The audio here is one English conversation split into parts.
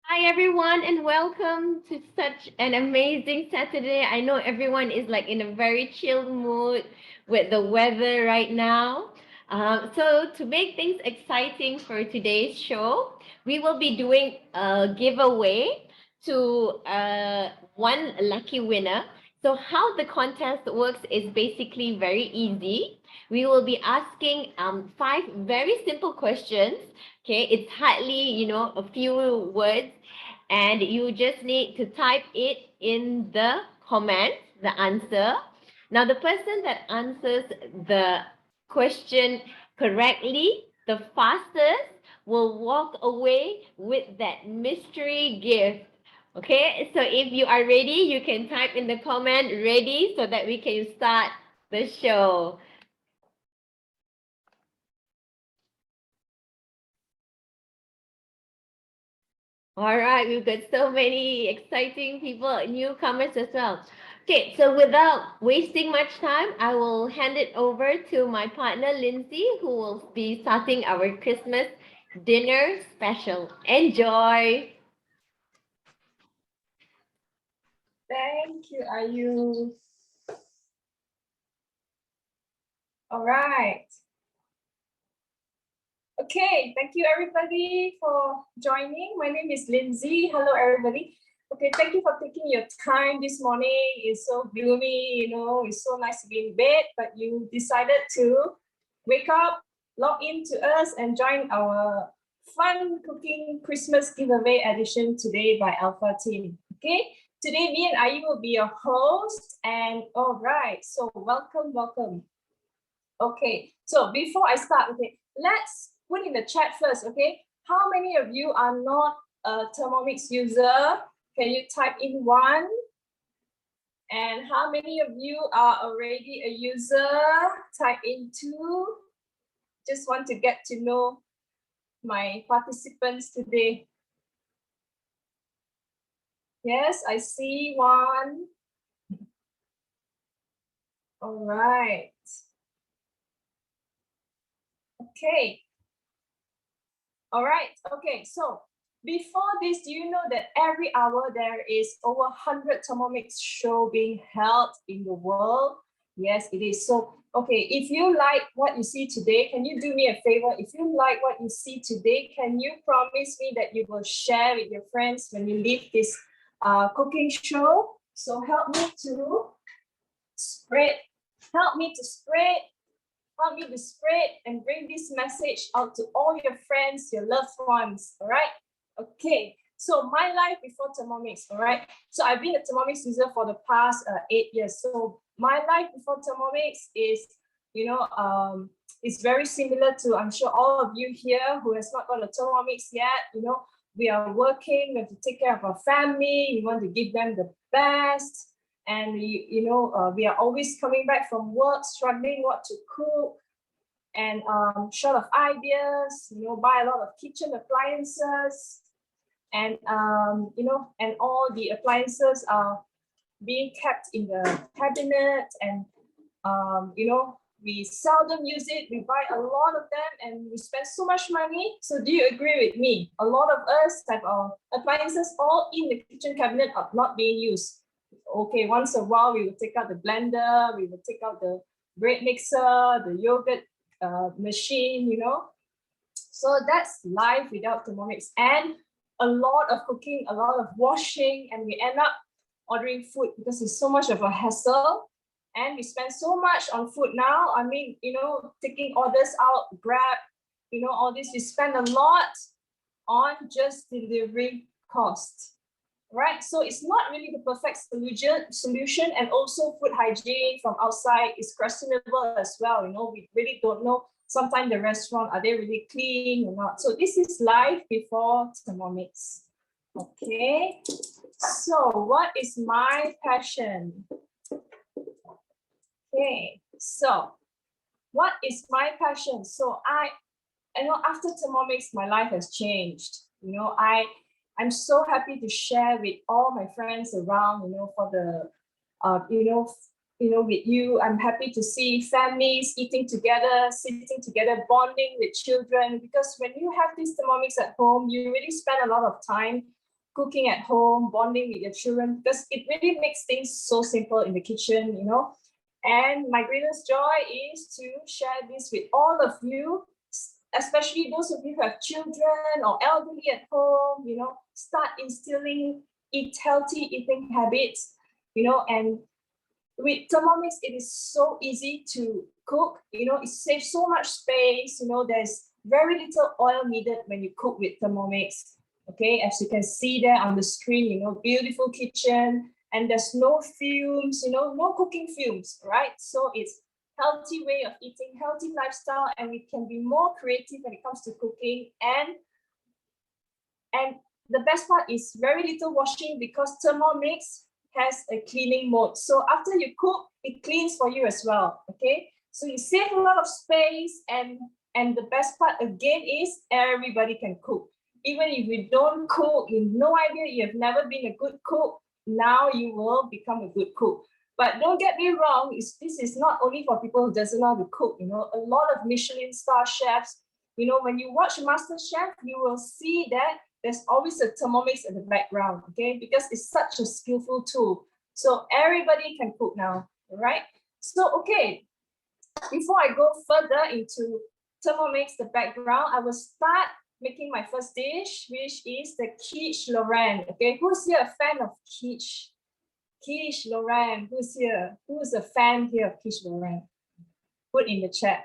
Hi everyone and welcome to such an amazing Saturday. I know everyone is like in a very chill mood with the weather right now. So to make things exciting for today's show, we will be doing a giveaway to one lucky winner. So how the contest works is basically very easy. We will be asking five very simple questions. Okay, it's hardly, a few words, and you just need to type it in the comments, the answer. Now, the person that answers the question correctly, the fastest, will walk away with that mystery gift. Okay, so if you are ready, you can type in the comment ready so that we can start the show. All right, we've got so many exciting people, newcomers as well. Okay, so without wasting much time, I will hand it over to my partner Lindsay, who will be starting our Christmas dinner special. Enjoy! Thank you, Ayu. All right. Okay, thank you everybody for joining. My name is Lindsay. Hello, everybody. Okay, thank you for taking your time this morning. It's so gloomy, it's so nice to be in bed, but you decided to wake up, log in to us, and join our fun cooking Christmas giveaway edition today by Alpha Team. Okay, today me and Ayu will be your host, and all right, so welcome. Okay, so before I start, okay, let's put in the chat first, okay? How many of you are not a Thermomix user? Can you type in 1? And how many of you are already a user? Type in 2. Just want to get to know my participants today. Yes, I see 1. All right. Okay. All right. Okay. So before this, do you know that every hour there is over 100 Thermomix show being held in the world? Yes, it is. So, okay, if you like what you see today, can you do me a favor? If you like what you see today, can you promise me that you will share with your friends when you leave this cooking show? So help me to spread and bring this message out to all your friends, your loved ones, all right? Okay, so my life before Thermomix, all right? So I've been a Thermomix user for the past 8 years. So my life before Thermomix is, it's very similar to, I'm sure all of you here who has not got a Thermomix yet, we are working, we have to take care of our family, we want to give them the best, and we are always coming back from work, struggling what to cook, and short of ideas, buy a lot of kitchen appliances, and and all the appliances are being kept in the cabinet, and we seldom use it. We buy a lot of them and we spend so much money. So do you agree with me? A lot of us have our appliances all in the kitchen cabinet are not being used. Okay, once a while we will take out the blender, we will take out the bread mixer, the yogurt machine, So that's life without Thermomix, and a lot of cooking, a lot of washing, and we end up ordering food because it's so much of a hassle. And we spend so much on food now. I mean, taking orders out, Grab, all this, we spend a lot on just delivery costs. Right, so it's not really the perfect solution, and also food hygiene from outside is questionable as well. We really don't know. Sometimes the restaurant, are they really clean or not? So this is life before Thermomix. Okay, so what is my passion? Okay, so what is my passion? So after Thermomix, my life has changed. I'm so happy to share with all my friends around, for the, with you. I'm happy to see families eating together, sitting together, bonding with children, because when you have this Thermomix at home, you really spend a lot of time cooking at home, bonding with your children, because it really makes things so simple in the kitchen, you know. And my greatest joy is to share this with all of you, especially those of you who have children or elderly at home, you know, start instilling healthy eating habits, you know. And with Thermomix, it is so easy to cook, you know, it saves so much space, you know, there's very little oil needed when you cook with Thermomix. Okay, as you can see there on the screen, you know, beautiful kitchen, and there's no fumes, you know, no cooking fumes, right? So it's healthy way of eating, healthy lifestyle, and we can be more creative when it comes to cooking. And the best part is very little washing because Thermomix has a cleaning mode. So after you cook, it cleans for you as well. Okay, so you save a lot of space, and the best part again is everybody can cook. Even if you don't cook, you have no idea, you have never been a good cook, now you will become a good cook. But don't get me wrong, this is not only for people who doesn't know how to cook. You know, a lot of Michelin star chefs, you know, when you watch MasterChef, you will see that there's always a Thermomix in the background, okay? Because it's such a skillful tool. So everybody can cook now, all right? So, okay, before I go further into Thermomix, the background, I will start making my first dish, which is the Quiche Lorraine. Okay, who's here a fan of quiche? Quiche Lorraine, who's here? Who's a fan here of Quiche Lorraine? Put in the chat.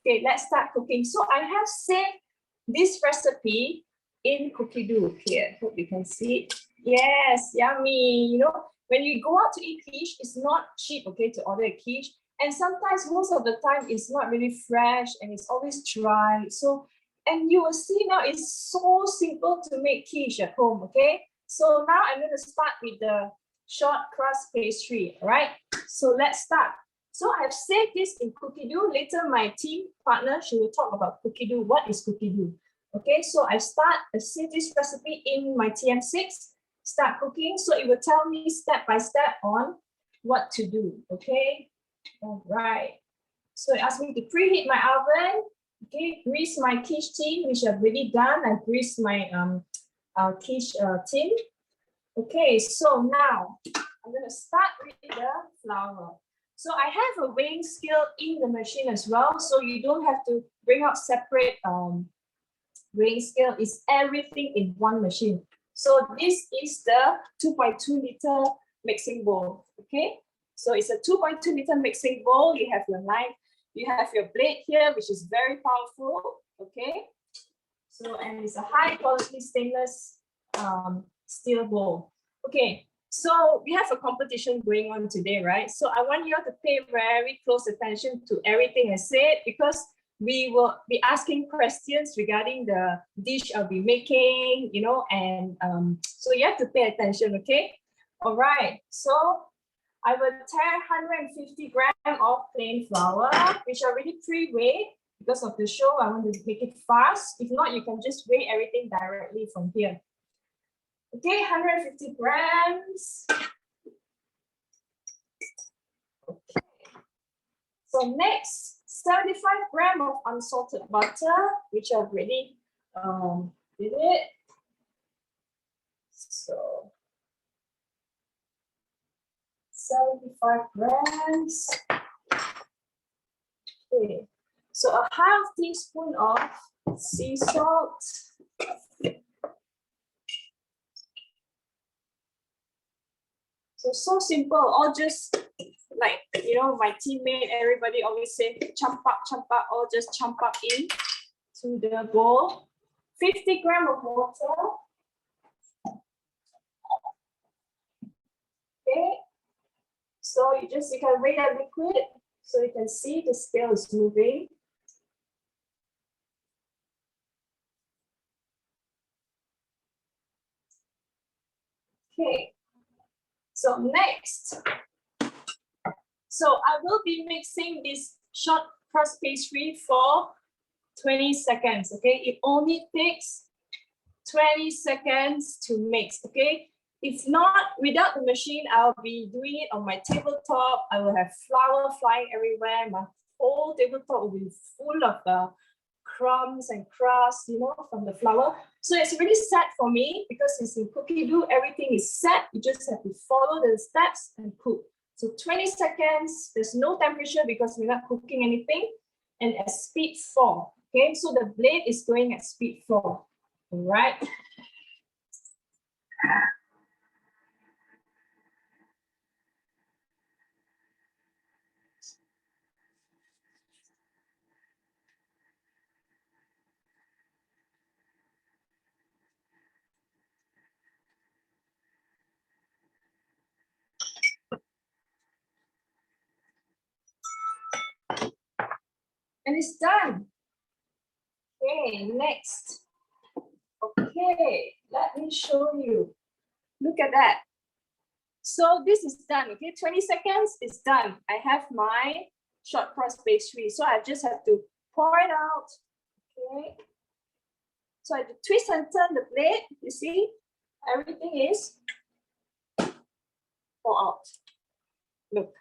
Okay, let's start cooking. So I have saved this recipe in cookie dough here. Hope you can see it. Yes, yummy. You know, when you go out to eat quiche, it's not cheap, okay, to order a quiche. And sometimes, most of the time, it's not really fresh and it's always dry. So, and you will see now it's so simple to make quiche at home, okay? So now I'm going to start with the short crust pastry, all right? So let's start. So I've saved this in cookie dough. Later, my team partner, she will talk about cookie dough. What is cookie dough? Okay, so I save this recipe in my TM6, start cooking. So it will tell me step by step on what to do, okay? All right. So it asks me to preheat my oven. Okay, grease my quiche tin, which I've already done. I greased my quiche tin. Okay, so now I'm going to start with the flour. So I have a weighing scale in the machine as well, so you don't have to bring out separate weighing scale. It's everything in one machine. So this is the 2.2 liter mixing bowl. Okay, so it's a 2.2 liter mixing bowl. You have your knife. You have your blade here, which is very powerful, okay? So, and it's a high quality stainless steel bowl. Okay, so we have a competition going on today, right? So I want you all to pay very close attention to everything I said, because we will be asking questions regarding the dish I'll be making, you know, and so you have to pay attention, okay? All right, so I will tear 150 grams of plain flour, which I already pre-weighed because of the show. I want to make it fast. If not, you can just weigh everything directly from here. Okay, 150 grams. Okay. So next, 75 grams of unsalted butter, which I've already did it. So 75 grams. Okay, so a half teaspoon of sea salt. So simple, all just like, you know, my teammate, everybody always say, chump up, all just chump up in to the bowl. 50 grams of water. Okay. So you can weigh the liquid, so you can see the scale is moving. Okay, so next, so I will be mixing this short crust pastry for 20 seconds, okay? It only takes 20 seconds to mix, okay? If not, without the machine, I'll be doing it on my tabletop. I will have flour flying everywhere. My whole tabletop will be full of crumbs and crust, you know, from the flour. So it's really set for me because it's in cookie dough, everything is set. You just have to follow the steps and cook. So 20 seconds, there's no temperature because we're not cooking anything, and at speed 4. Okay, so the blade is going at speed 4. All right. And it's done. Okay, next. Okay, let me show you. Look at that. So this is done, okay? 20 seconds is done. I have my short crust pastry. So I just have to pour it out, okay? So I have to twist and turn the blade, you see? Everything is pour out. Look.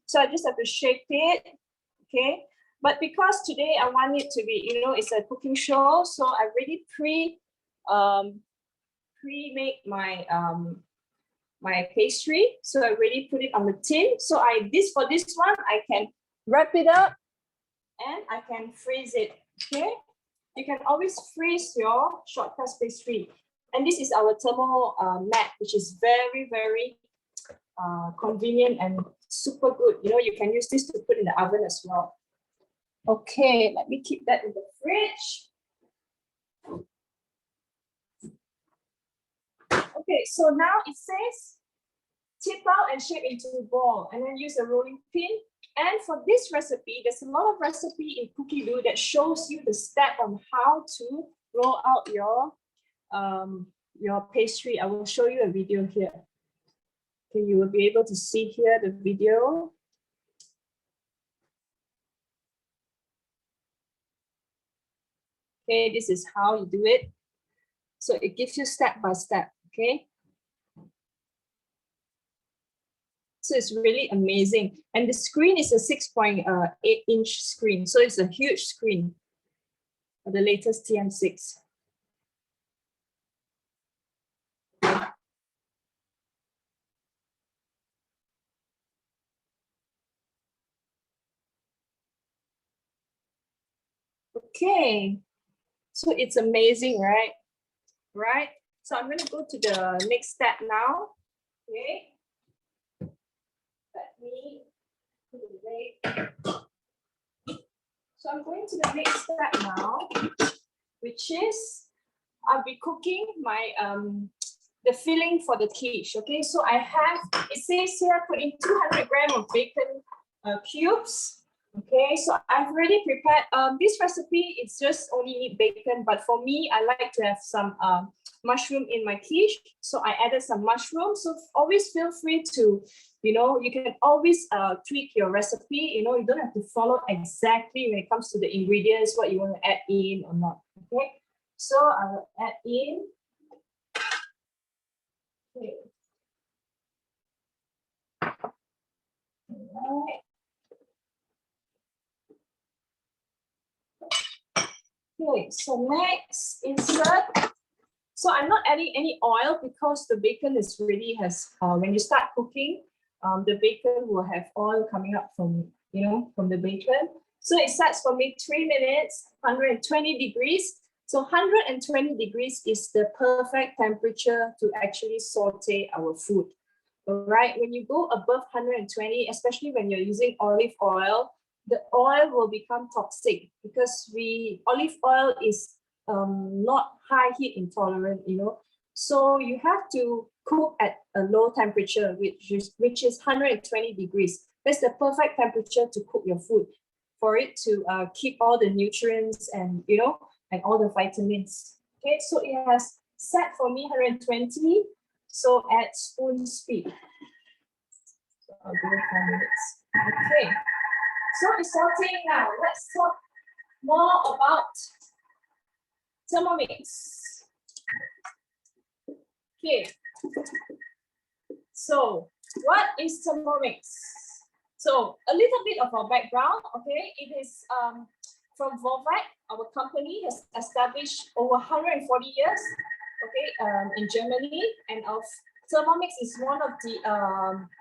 So I just have to shake it, okay? But because today I want it to be, you know, it's a cooking show, so I already pre-made my my pastry. So I already put it on the tin. So for this one, I can wrap it up and I can freeze it. Okay. You can always freeze your short crust pastry. And this is our thermo mat, which is very, very convenient and super good. You know, you can use this to put in the oven as well. Okay, let me keep that in the fridge. Okay, so now it says tip out and shape into a ball and then use a rolling pin. And for this recipe, there's a lot of recipe in cookie dough that shows you the step on how to roll out your pastry. I will show you a video here. Okay, you will be able to see here the video. Okay, this is how you do it. So it gives you step by step, okay? So it's really amazing. And the screen is a 6.8-inch screen. So it's a huge screen for the latest TM6. Okay, so it's amazing, right? Right? So I'm going to go to the next step now. Okay. Let me put it away. So I'm going to the next step now, which is I'll be cooking my the filling for the quiche. Okay, so I have, it says here put in 200 grams of bacon cubes. Okay, so I've already prepared this recipe. It's just only need bacon, but for me, I like to have some mushroom in my quiche. So I added some mushroom. So always feel free to, you know, you can always tweak your recipe. You know, you don't have to follow exactly when it comes to the ingredients, what you want to add in or not. Okay, so I will add in. Okay. All right. Okay, so next insert. So I'm not adding any oil because the bacon is really has, when you start cooking, the bacon will have oil coming up from, you know, from the bacon. So it sets for me 3 minutes, 120 degrees. So 120 degrees is the perfect temperature to actually saute our food. All right, when you go above 120, especially when you're using olive oil, the oil will become toxic because olive oil is not high heat intolerant, you know. So you have to cook at a low temperature, which is 120 degrees. That's the perfect temperature to cook your food for it to keep all the nutrients and, you know, and all the vitamins. Okay, so it has set for me 120. So at spoon speed. So I'll do it 4 minutes. Okay. So it's sauteing now. Let's talk more about Thermomix. Okay. So what is Thermomix? So a little bit of our background. Okay, it is from Vorvac. our company has established over 140 years, okay, in Germany, and our Thermomix is one of the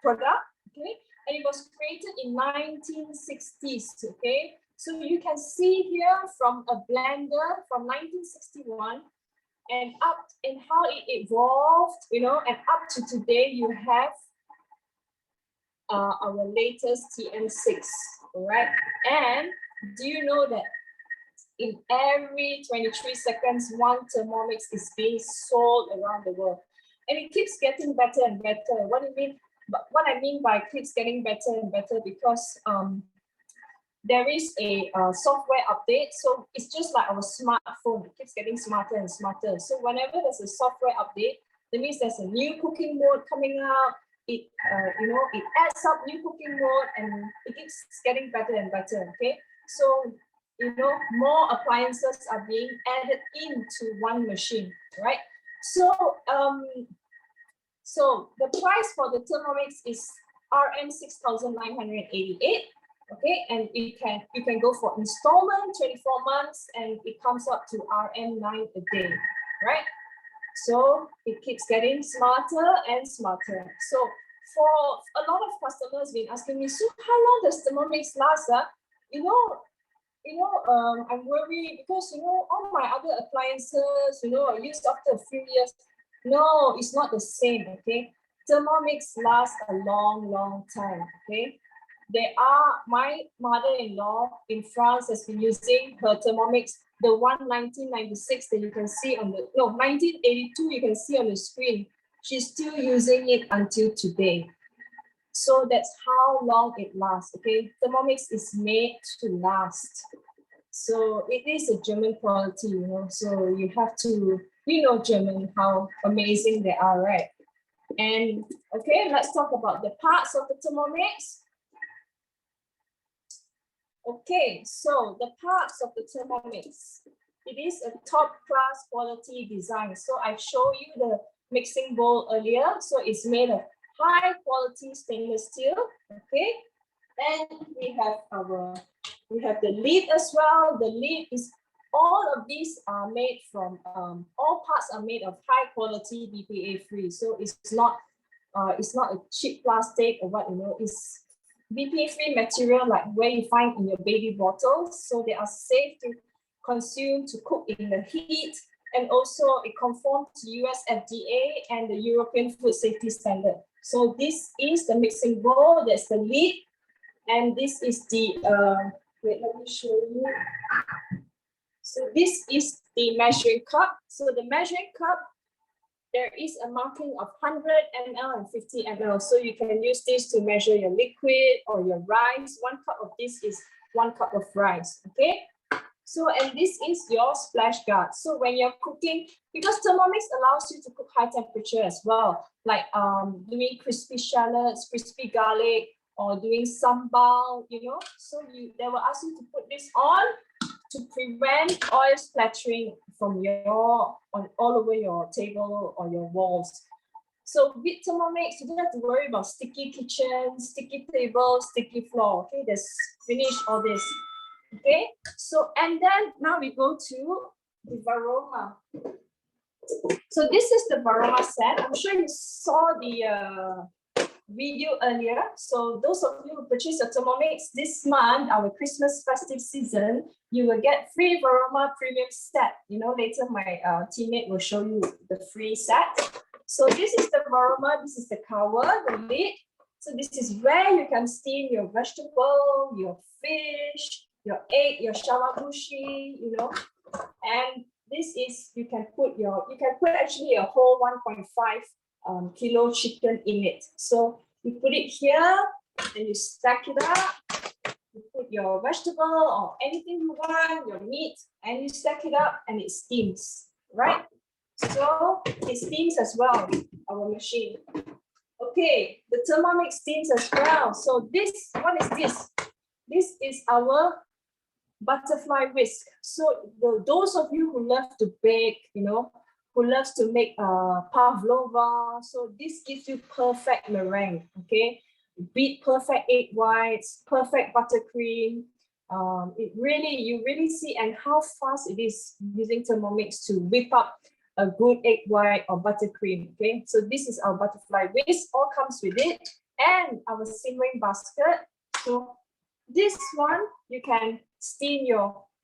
product, okay, and it was created in 1960s, okay. So you can see here from a blender from 1961 and up and how it evolved, you know, and up to today you have our latest TM6, all right? And do you know that in every 23 seconds, one Thermomix is being sold around the world, and it keeps getting better and better. What do you mean? But what I mean by keeps getting better and better, because there is a software update. So it's just like our smartphone, it keeps getting smarter and smarter. So whenever there's a software update, that means there's a new cooking mode coming out. It you know, it adds up new cooking mode, and it keeps getting better and better. Okay, so you know, more appliances are being added into one machine, right? So so the price for the Thermomix is RM 6,988. Okay, and you can go for installment 24 months, and it comes up to RM 9 a day, right? So it keeps getting smarter and smarter. So for a lot of customers been asking me, so how long does Thermomix last? You know, I'm worried because, you know, all my other appliances, you know, are used after a few years. No, it's not the same, okay? Thermomix lasts a long, long time, okay? My mother-in-law in France has been using her Thermomix, the one 1996 that you can see on the, no, 1982 you can see on the screen. She's still using it until today. So that's how long it lasts, okay? Thermomix is made to last. So it is a German quality, you know, so you have to, you know, German, how amazing they are, right? And okay, let's talk about the parts of the Thermomix. Okay, so the parts of the Thermomix. It is a top class quality design. So I showed you the mixing bowl earlier. So it's made of high quality stainless steel. Okay, and we have the lid as well. The lid is, all of these are made from all parts are made of high quality BPA free. So it's not a cheap plastic or what, you know, it's BPA-free material like where you find in your baby bottles. So they are safe to consume, to cook in the heat, and also it conforms to US FDA and the European Food Safety Standard. So this is the mixing bowl, that's the lid, and this is the, wait, let me show you. So this is the measuring cup. So the measuring cup, there is a marking of 100 ml and 50 ml. So you can use this to measure your liquid or your rice. 1 cup of this is 1 cup of rice, okay? So, and this is your splash guard. So when you're cooking, because Thermomix allows you to cook high temperature as well, like doing crispy shallots, crispy garlic, or doing sambal, you know? So they will ask you to put this on to prevent oil splattering from all over your table or your walls. So with Thermomix, you don't have to worry about sticky kitchen, sticky table, sticky floor. Okay, just finish all this. Okay, so and then now we go to the Varoma. So this is the Varoma set. I'm sure you saw the video earlier. So those of you who purchased a Thermomix this month, our Christmas festive season, you will get free Varoma premium set. You know, later my teammate will show you the free set. So this is the Varoma, this is the cover, the lid. So this is where you can steam your vegetable, your fish, your egg, your shawabushi, you know. And this is, you can put actually a whole 1.5 kilo chicken in it. So you put it here and you stack it up. You put your vegetable or anything you want, your meat, and you stack it up and it steams, right? So it steams as well, our machine. Okay, the Thermomix steams as well. So this, what is this? This is our butterfly whisk. So those of you who love to bake, you know, who loves to make pavlova, so this gives you perfect meringue, okay? Beat perfect egg whites, perfect buttercream. you really see and how fast it is using Thermomix to whip up a good egg white or buttercream. Okay, so this is our butterfly whisk, all comes with it, and our simmering basket. So this one you can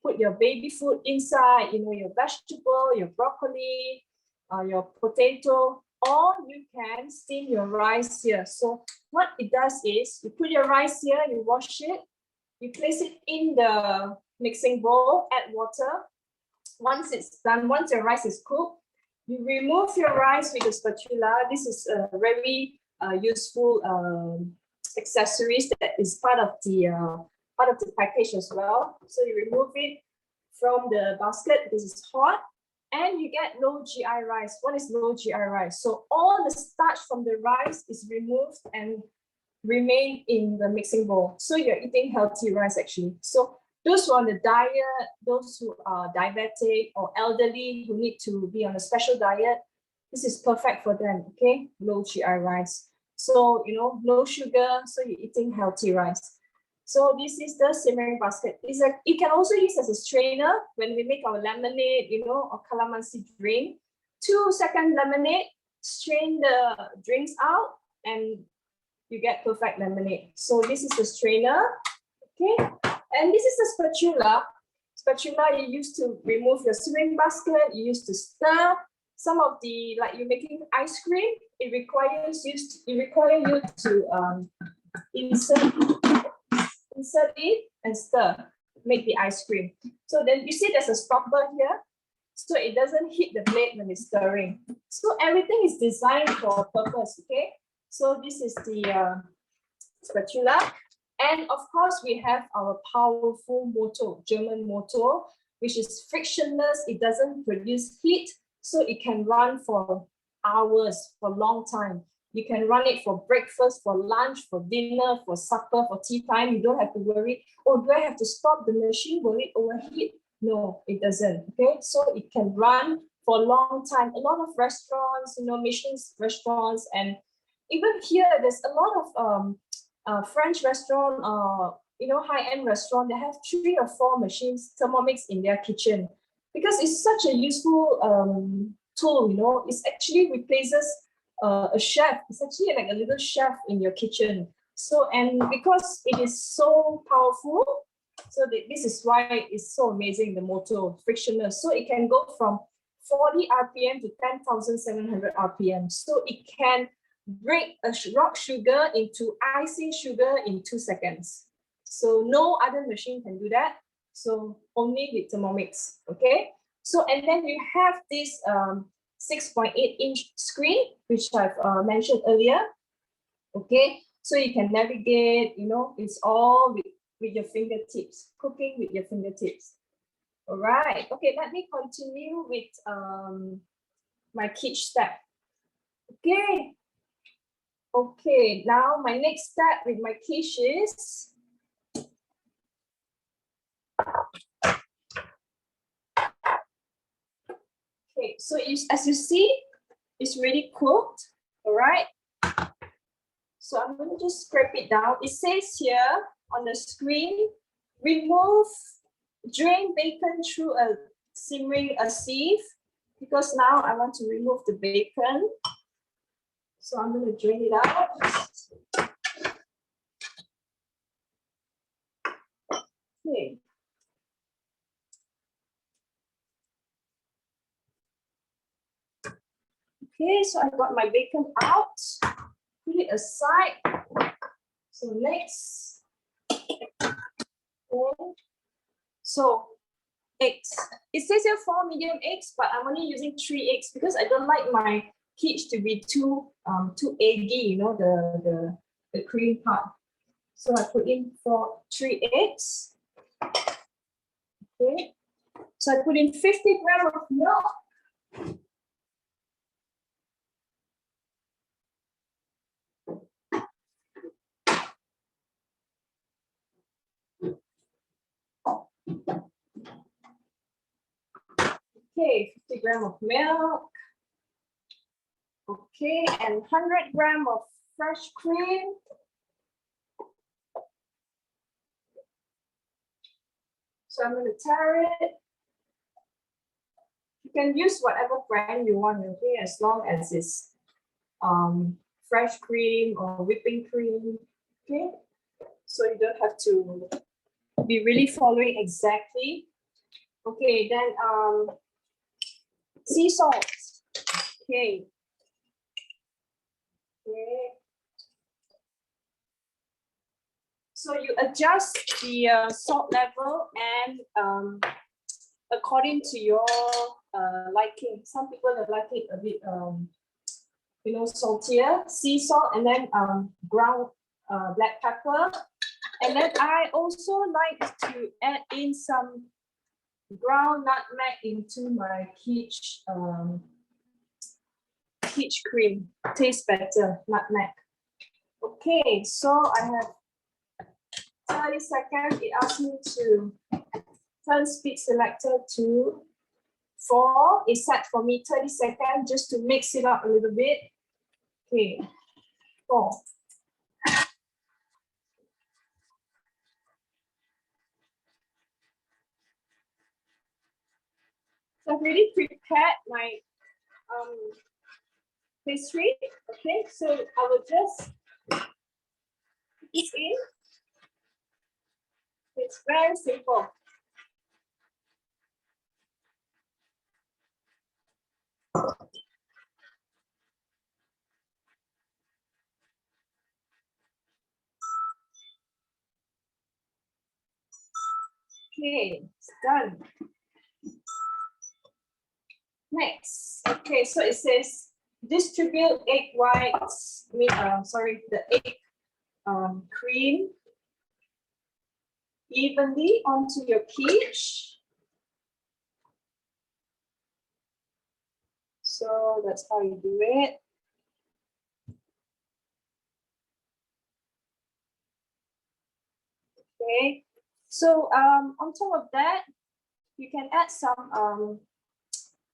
put your baby food inside, your vegetable, your broccoli, your potato, or you can steam your rice here. So what it does is you put your rice here, you wash it, you place it in the mixing bowl, add water. Once it's done, once your rice is cooked, you remove your rice with a spatula. This is a very useful accessories that is part of the package as well. So you remove it from the basket. This is hot, and you get low GI rice. What is low GI rice? So all the starch from the rice is removed and remain in the mixing bowl. So you're eating healthy rice actually. So those who are on the diet, those who are diabetic or elderly who need to be on a special diet, this is perfect for them, okay? Low GI rice. So, low sugar, so you're eating healthy rice. So this is the simmering basket. You can also use as a strainer when we make our lemonade, or calamansi drink. 2-second lemonade, strain the drinks out, and you get perfect lemonade. So this is the strainer, okay? And this is the spatula. Spatula you use to remove your simmering basket, you use to stir. Some of the, like you're making ice cream, it requires you to insert it and stir, make the ice cream. So then you see there's a stopper here, so it doesn't hit the blade when it's stirring. So everything is designed for a purpose, okay? So this is the spatula. And of course, we have our powerful motor, German motor, which is frictionless. It doesn't produce heat, so it can run for hours, for a long time. You can run it for breakfast, for lunch, for dinner, for supper, for tea time. You don't have to worry, oh, do I have to stop the machine? Will it overheat? No, it doesn't, okay? So it can run for a long time. A lot of restaurants, Michelin restaurants, and even here, there's a lot of French restaurant, high-end restaurant. They have 3 or 4 machines, Thermomix in their kitchen, because it's such a useful tool. It actually replaces a chef. It's actually like a little chef in your kitchen. So, and because it is so powerful, so this is why it's so amazing, the motor, frictionless. So it can go from 40 RPM to 10,700 RPM. So it can break a rock sugar into icing sugar in 2 seconds. So no other machine can do that. So only with Thermomix, okay? So, and then you have this 6.8-inch screen, which I've mentioned earlier, okay? So you can navigate, it's all with your fingertips, cooking with your fingertips. All right, okay, let me continue with my quiche step. Okay, now my next step with my quiche is okay, so as you see, it's really cooked, all right? So I'm going to just scrape it down. It says here on the screen, drain bacon through a simmering sieve, because now I want to remove the bacon. So I'm going to drain it out. Okay. Okay, so I got my bacon out. Put it aside. So next. Okay. So eggs. It says here 4 medium eggs, but I'm only using 3 eggs because I don't like my quiche to be too eggy, the cream part. So I put in 3 eggs. Okay. So I put in 50 grams of milk. Okay, 50 grams of milk. Okay, and 100 grams of fresh cream. So I'm going to tare it. You can use whatever brand you want, okay, as long as it's fresh cream or whipping cream, okay? So you don't have to be really following exactly. Okay, then sea salt. Okay. Okay. So you adjust the salt level and according to your liking. Some people like it a bit saltier, sea salt, and then ground black pepper. And then I also like to add in some ground nutmeg into my quiche cream. Tastes better, nutmeg. Okay, so I have 30 seconds. It asks me to turn speed selector to 4. It's set for me 30 seconds just to mix it up a little bit. Okay, 4. So I've already prepared my pastry. Okay, so I will just put it in. It's very simple. Okay, it's done. Next, okay, so it says distribute egg whites. The egg cream evenly onto your quiche. So that's how you do it. Okay, so on top of that, you can add some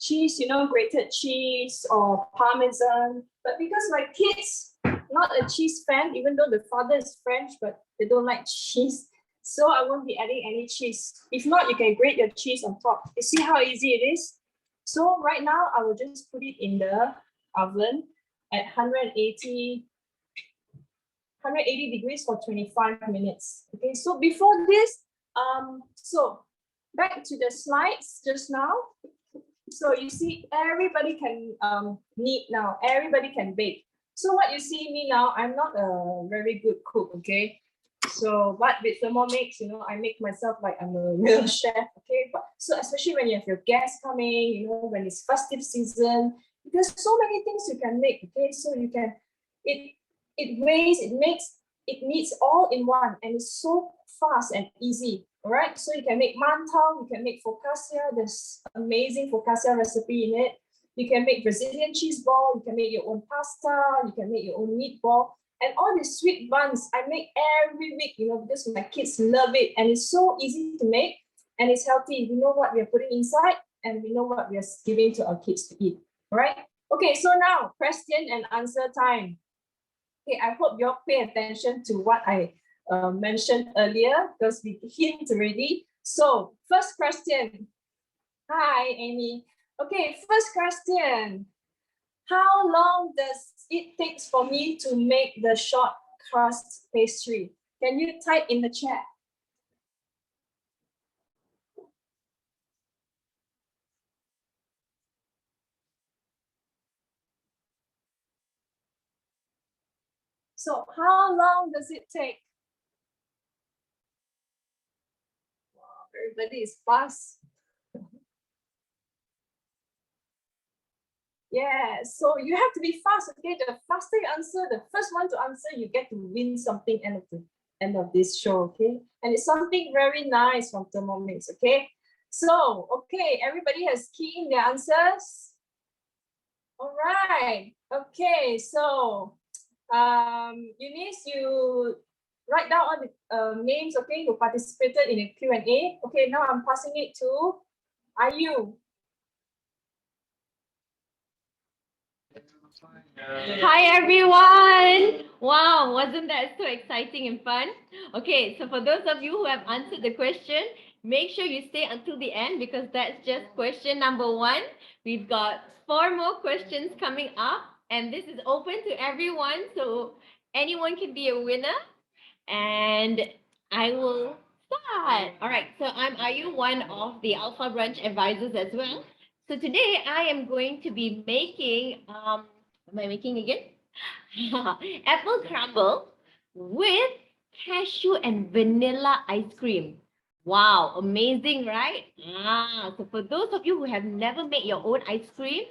cheese, grated cheese or Parmesan. But because my kids not a cheese fan, even though the father is French, but they don't like cheese, so I won't be adding any cheese. If not, you can grate your cheese on top. You see how easy it is? So right now, I will just put it in the oven at 180 degrees for 25 minutes. Okay, so before this, so back to the slides just now. So you see, everybody can knead now. Everybody can bake. So what you see me now, I'm not a very good cook, okay? So, but with Thermomix, I make myself like I'm a real chef, okay? But so especially when you have your guests coming, when it's festive season, there's so many things you can make, okay? So you can, it meets all in one, and it's so fast and easy. All right, so you can make mantau, you can make focaccia. There's amazing focaccia recipe in it. You can make Brazilian cheese ball. You can make your own pasta. You can make your own meatball. And all these sweet buns I make every week, because my kids love it, and it's so easy to make, and it's healthy. We know what we are putting inside, and we know what we are giving to our kids to eat. All right. Okay, so now question and answer time. Okay, I hope you all pay attention to what I mentioned earlier, because we hint already. So first question. Hi, Amy. Okay, first question. How long does it take for me to make the short crust pastry? Can you type in the chat? So how long does it take? Wow, everybody is fast. Yeah, so you have to be fast, okay? The faster you answer, the first one to answer, you get to win something end of this show, okay? And it's something very nice from Thermomix, okay? So, okay, everybody has keyed in their answers. All right, okay, so Eunice, you write down all the names, okay, who participated in the Q&A. Okay, now I'm passing it to Ayu. Hi everyone! Wow, wasn't that so exciting and fun? Okay, so for those of you who have answered the question, make sure you stay until the end because that's just question number 1. We've got 4 more questions coming up, and this is open to everyone, so anyone can be a winner. And I will start. All right, so I'm Ayu, one of the Alpha Branch advisors as well. So today I am going to be making, am I making again? Apple crumble with cashew and vanilla ice cream. Wow, amazing, right? So for those of you who have never made your own ice cream,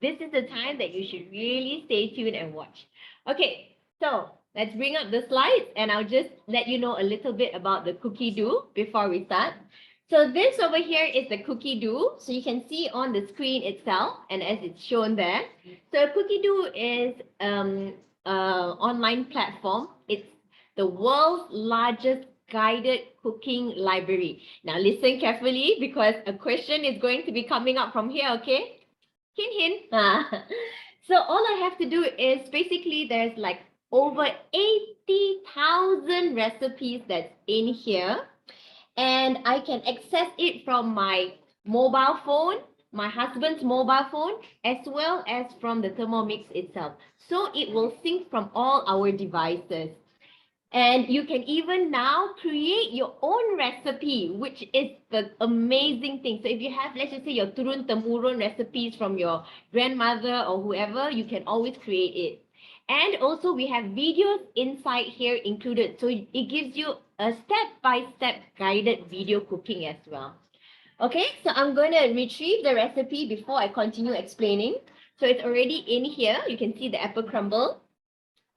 this is the time that you should really stay tuned and watch. Okay, so let's bring up the slides and I'll just let you know a little bit about the cookie dough before we start. So this over here is the cookie dough. So you can see on the screen itself and as it's shown there. So cookie dough is online platform. It's the world's largest guided cooking library. Now listen carefully because a question is going to be coming up from here, okay? Hint, hint. So all I have to do is basically there's like over 80,000 recipes that's in here. And I can access it from my mobile phone, my husband's mobile phone, as well as from the Thermomix itself. So it will sync from all our devices. And you can even now create your own recipe, which is the amazing thing. So if you have, let's just say, your turun-temurun recipes from your grandmother or whoever, you can always create it. And also we have videos inside here included. So it gives you a step-by-step guided video cooking as well. Okay, so I'm going to retrieve the recipe before I continue explaining. So it's already in here. You can see the apple crumble.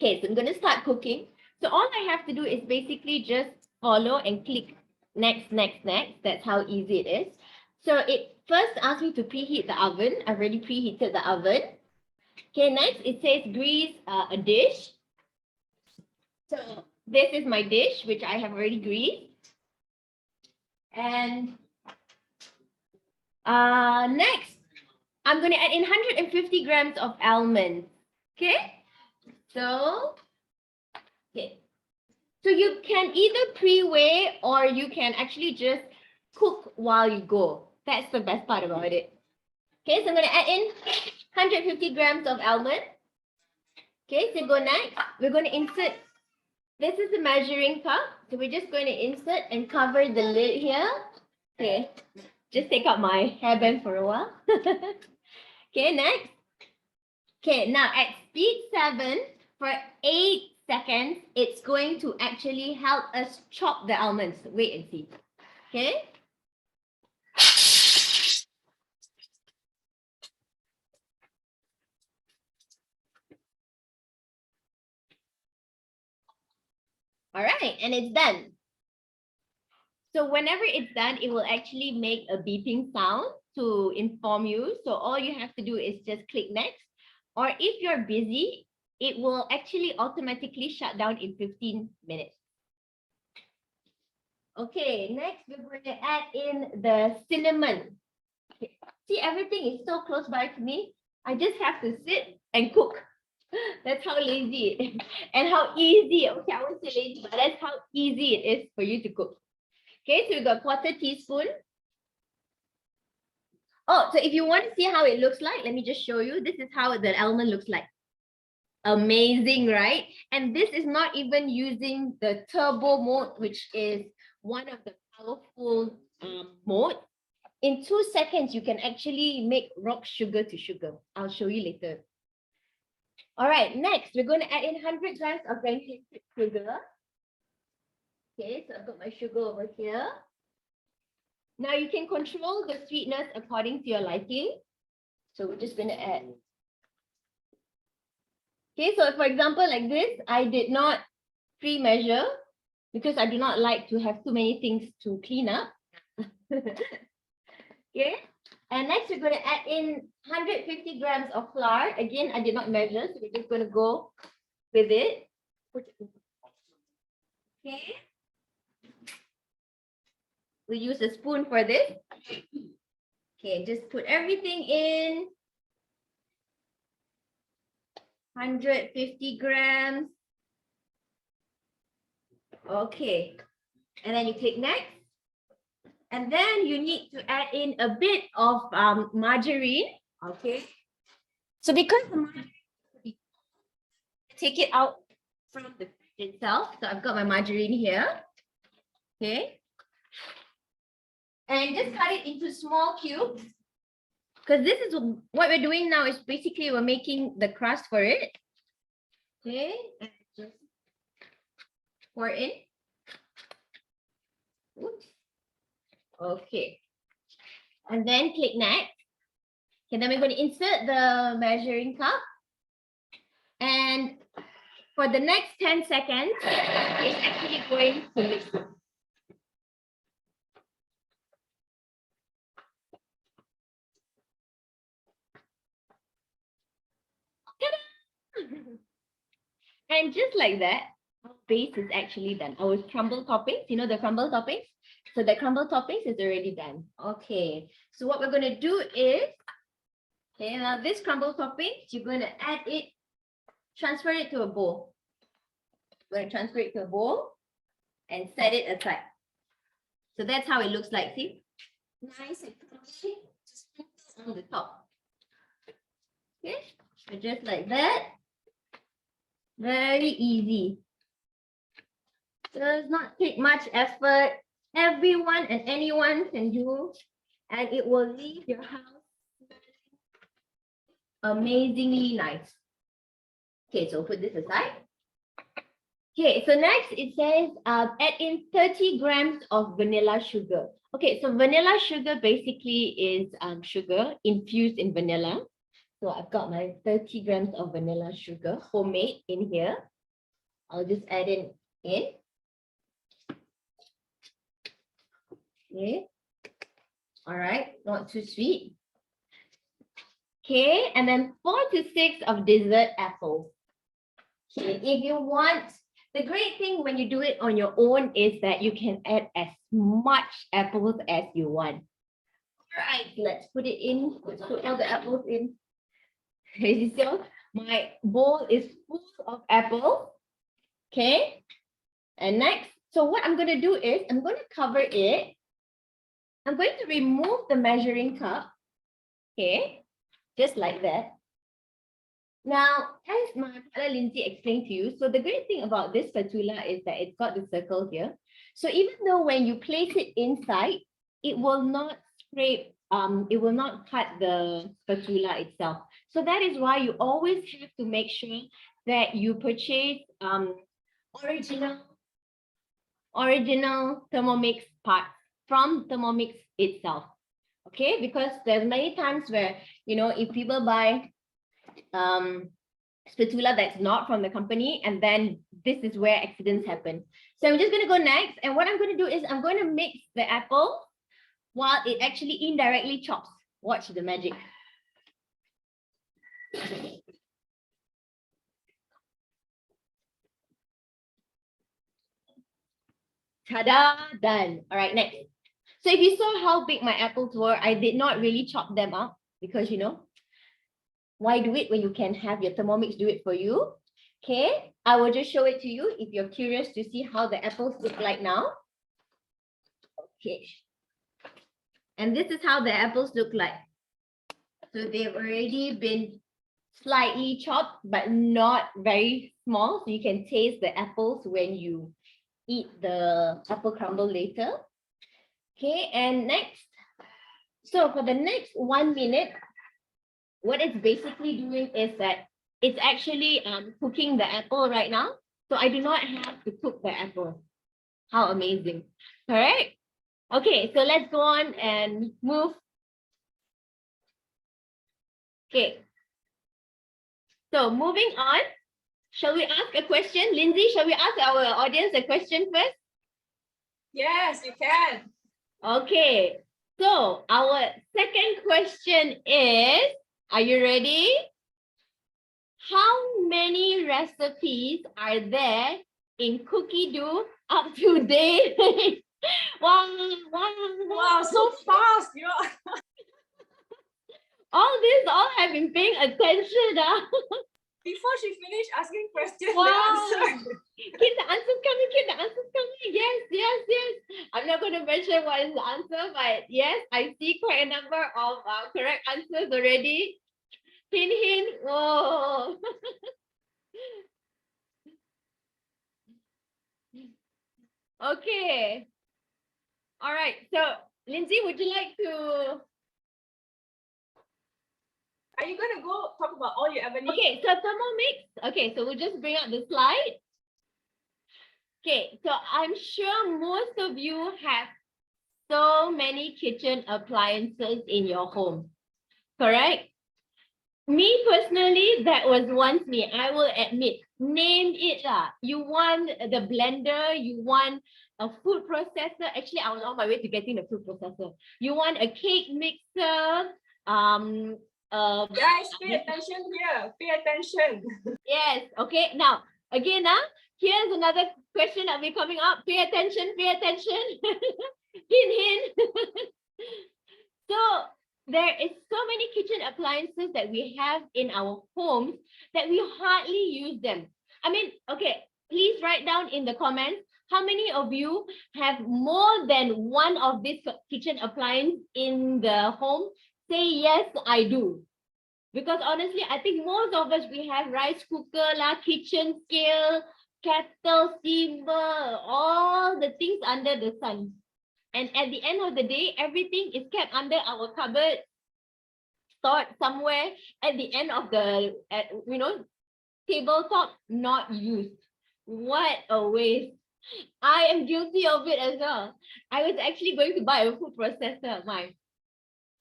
Okay, so I'm going to start cooking. So all I have to do is basically just follow and click next, next, next. That's how easy it is. So it first asks me to preheat the oven. I've already preheated the oven. Okay, next it says grease a dish. So this is my dish, which I have already greased. And next, I'm going to add in 150 grams of almonds. Okay, so so you can either pre-weigh or you can actually just cook while you go. That's the best part about it. Okay, so I'm going to add in 150 grams of almond. Okay, so go next. We're going to insert, this is the measuring cup. So we're just going to insert and cover the lid here. Okay, just take out my hairband for a while. Okay, next. Okay, now at speed 7 for 8 seconds, it's going to actually help us chop the almonds. Wait and see. Okay. All right, and it's done. So whenever it's done, it will actually make a beeping sound to inform you. So all you have to do is just click next. Or if you're busy, it will actually automatically shut down in 15 minutes. Okay, next we're going to add in the cinnamon. Okay. See, everything is so close by to me. I just have to sit and cook. That's how lazy it is. And how easy, okay, I won't say lazy, but that's how easy it is for you to cook. Okay, so we got 1/4 teaspoon. Oh, so if you want to see how it looks like, let me just show you. This is how the almond looks like. Amazing, right? And this is not even using the turbo mode, which is one of the powerful modes. In 2 seconds, you can actually make rock sugar to sugar. I'll show you later. All right, next, we're going to add in 100 grams of granulated sugar. Okay, so I've got my sugar over here. Now you can control the sweetness according to your liking. So we're just going to add. Okay, so for example, like this, I did not pre-measure because I do not like to have too many things to clean up. Okay, and next we're going to add in 150 grams of flour. Again, I did not measure, so we're just going to go with it. Okay. We use a spoon for this. Okay, just put everything in. 150 grams. Okay, and then you click next. And then you need to add in a bit of margarine. Okay. So because the margarine, take it out from the fridge itself. So I've got my margarine here. Okay. And just cut it into small cubes. Because this is what we're doing now is basically we're making the crust for it. Okay. And just pour in. Oops. Okay. And then click next. Okay, then we're going to insert the measuring cup. And for the next 10 seconds, it's actually going to mix. And just like that, our base is actually done. Our crumble toppings, you know the crumble toppings? So the crumble toppings is already done. Okay, so what we're going to do is, okay, now this crumble toppings, you're going to add it, transfer it to a bowl. We're going to transfer it to a bowl and set it aside. So that's how it looks like, see? Nice and crunchy, just on the top. Okay, so just like that. Very easy. Does not take much effort. Everyone and anyone can do, and it will leave your house amazingly nice. Okay, so put this aside. Okay, so next it says add in 30 grams of vanilla sugar. Okay, so vanilla sugar basically is sugar infused in vanilla. So I've got my 30 grams of vanilla sugar, homemade, in here. I'll just add it in. Okay. All right, not too sweet. Okay, and then 4 to 6 of dessert apples. Okay, if you want, the great thing when you do it on your own is that you can add as much apples as you want. All right, let's put it in. Let's put all the apples in. So my bowl is full of apples. Okay, and next, so what I'm going to do is I'm going to cover it. I'm going to remove the measuring cup. Okay, just like that. Now, as my partner Lindsay explained to you, so the great thing about this spatula is that it's got the circle here. So even though when you place it inside, it will not scrape, it will not cut the spatula itself. So that is why you always have to make sure that you purchase original Thermomix parts from Thermomix itself. Okay, because there's many times where, you know, if people buy spatula that's not from the company, and then this is where accidents happen. So I'm just going to go next, and what I'm going to do is I'm going to mix the apple while it actually indirectly chops. Watch the magic. Ta-da, done. All right, next. So if you saw how big my apples were, I did not really chop them up because, you know, why do it when you can have your Thermomix do it for you? Okay, I will just show it to you if you're curious to see how the apples look like now. Okay. And this is how the apples look like. So they've already been slightly chopped, but not very small. So you can taste the apples when you eat the apple crumble later. Okay, and next. So for the next 1 minute, what it's basically doing is that it's actually cooking the apple right now. So I do not have to cook the apple. How amazing. All right. Okay, so let's go on and move. Okay. So moving on, shall we ask a question? Lindsay, shall we ask our audience a question first? Yes, you can. Okay. So our second question is, are you ready? How many recipes are there in cookie dough up to date? Wow, so fast, you know. All have been paying attention. Before she finished asking questions, Wow. the answer. Keep the answers coming, keep the answers coming. Yes, yes, yes. I'm not going to mention what is the answer, but yes, I see quite a number of correct answers already. Hint, hint. Oh. Okay. All right. So, Lindsay, would you like to? Are you going to go talk about all you ever need? Okay, so Thermomix. Okay, so we'll just bring up the slide. Okay, so I'm sure most of you have so many kitchen appliances in your home, correct? Me personally, that was once me. I will admit, name it lah. You want the blender, you want a food processor. Actually, I was on my way to getting the food processor. You want a cake mixer. Guys, pay attention here. Pay attention. Yes. Okay. Now, again, here's another question that will be coming up. Pay attention. Pay attention. Hint, hint. So there is so many kitchen appliances that we have in our homes that we hardly use them. I mean, okay, please write down in the comments how many of you have more than one of these kitchen appliances in the home. Say yes, I do. Because honestly, I think most of us, we have rice cooker, kitchen scale, kettle, steamer, all the things under the sun. And at the end of the day, everything is kept under our cupboard, stored somewhere at the end of the, tabletop, not used. What a waste. I am guilty of it as well. I was actually going to buy a food processor, mine.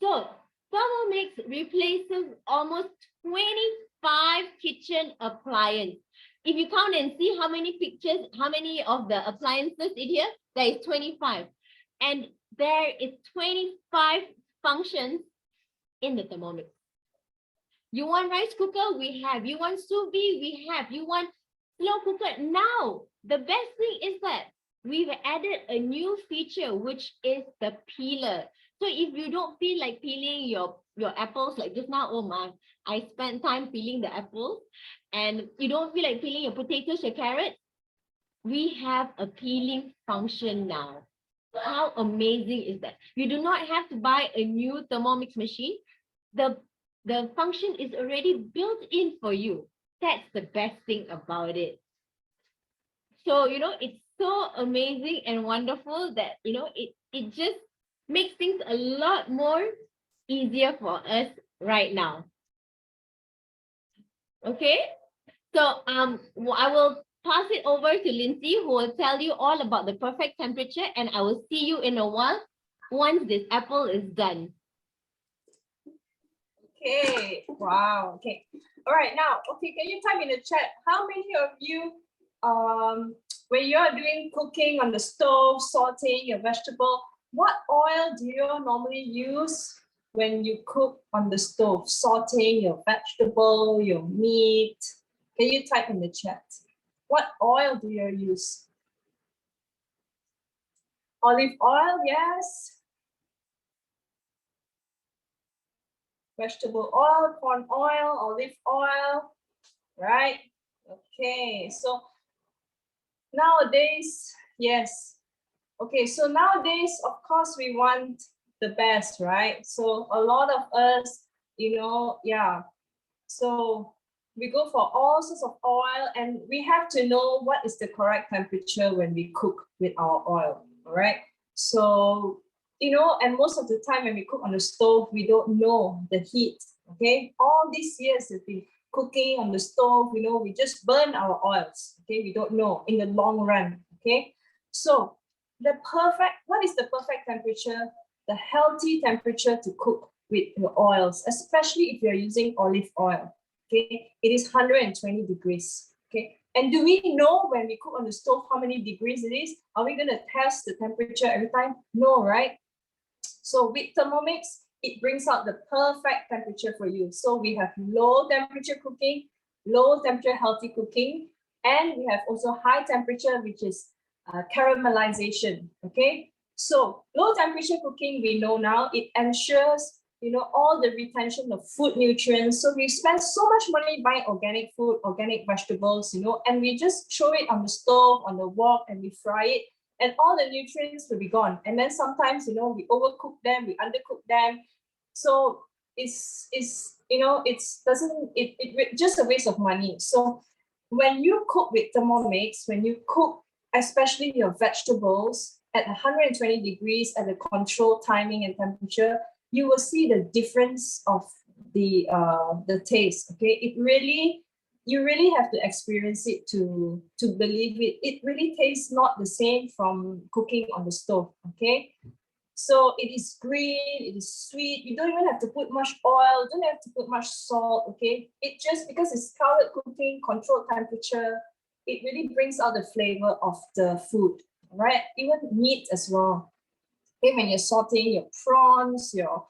So Thermomix replaces almost 25 kitchen appliances. If you count and see how many pictures, how many of the appliances in here, there is 25. And there is 25 functions in the Thermomix. You want rice cooker? We have. You want sous vide? We have. You want slow cooker? Now, the best thing is that we've added a new feature, which is the peeler. So if you don't feel like peeling your apples like just now, oh my, I spent time peeling the apples, and you don't feel like peeling your potatoes, your carrots, we have a peeling function now. How amazing is that? You do not have to buy a new Thermomix machine. The function is already built in for you. That's the best thing about it. So, it's so amazing and wonderful that, it just makes things a lot more easier for us right now. Okay, so I will pass it over to Lindsay, who will tell you all about the perfect temperature, and I will see you in a while once this apple is done. Okay, wow, okay. All right, now, okay, can you type in the chat, how many of you, when you're doing cooking on the stove, sauteing your vegetable, what oil do you normally use when you cook on the stove, sauteing your vegetable, your meat? Can you type in the chat? What oil do you use? Olive oil, yes. Vegetable oil, corn oil, olive oil, right? Okay, so nowadays, yes. Okay, so nowadays, of course, we want the best, right? So a lot of us, yeah. So we go for all sorts of oil, and we have to know what is the correct temperature when we cook with our oil, all right? So, and most of the time when we cook on the stove, we don't know the heat, okay? All these years we've been cooking on the stove, we just burn our oils, okay? We don't know in the long run, okay? So what is the perfect temperature? The healthy temperature to cook with your oils, especially if you're using olive oil, okay? It is 120 degrees, okay? And do we know when we cook on the stove how many degrees it is? Are we going to test the temperature every time? No, right? So with Thermomix, it brings out the perfect temperature for you. So we have low temperature cooking, low temperature healthy cooking, and we have also high temperature, which is caramelization, okay? So low temperature cooking, we know now, it ensures all the retention of food nutrients. So we spend so much money buying organic food, organic vegetables, and we just throw it on the stove, on the wok, and we fry it, and all the nutrients will be gone. And then sometimes, we overcook them, we undercook them. So it's just a waste of money. So when you cook with Thermomix, when you cook, especially your vegetables at 120 degrees at a controlled timing and temperature, you will see the difference of the taste. Okay, you really have to experience it to believe it. It really tastes not the same from cooking on the stove. Okay, so it is green, it is sweet. You don't even have to put much oil, don't have to put much salt. Okay, it just, because it's scalded cooking, controlled temperature, it really brings out the flavor of the food. Right, even meat as well. Okay, when you're sauteing your prawns, your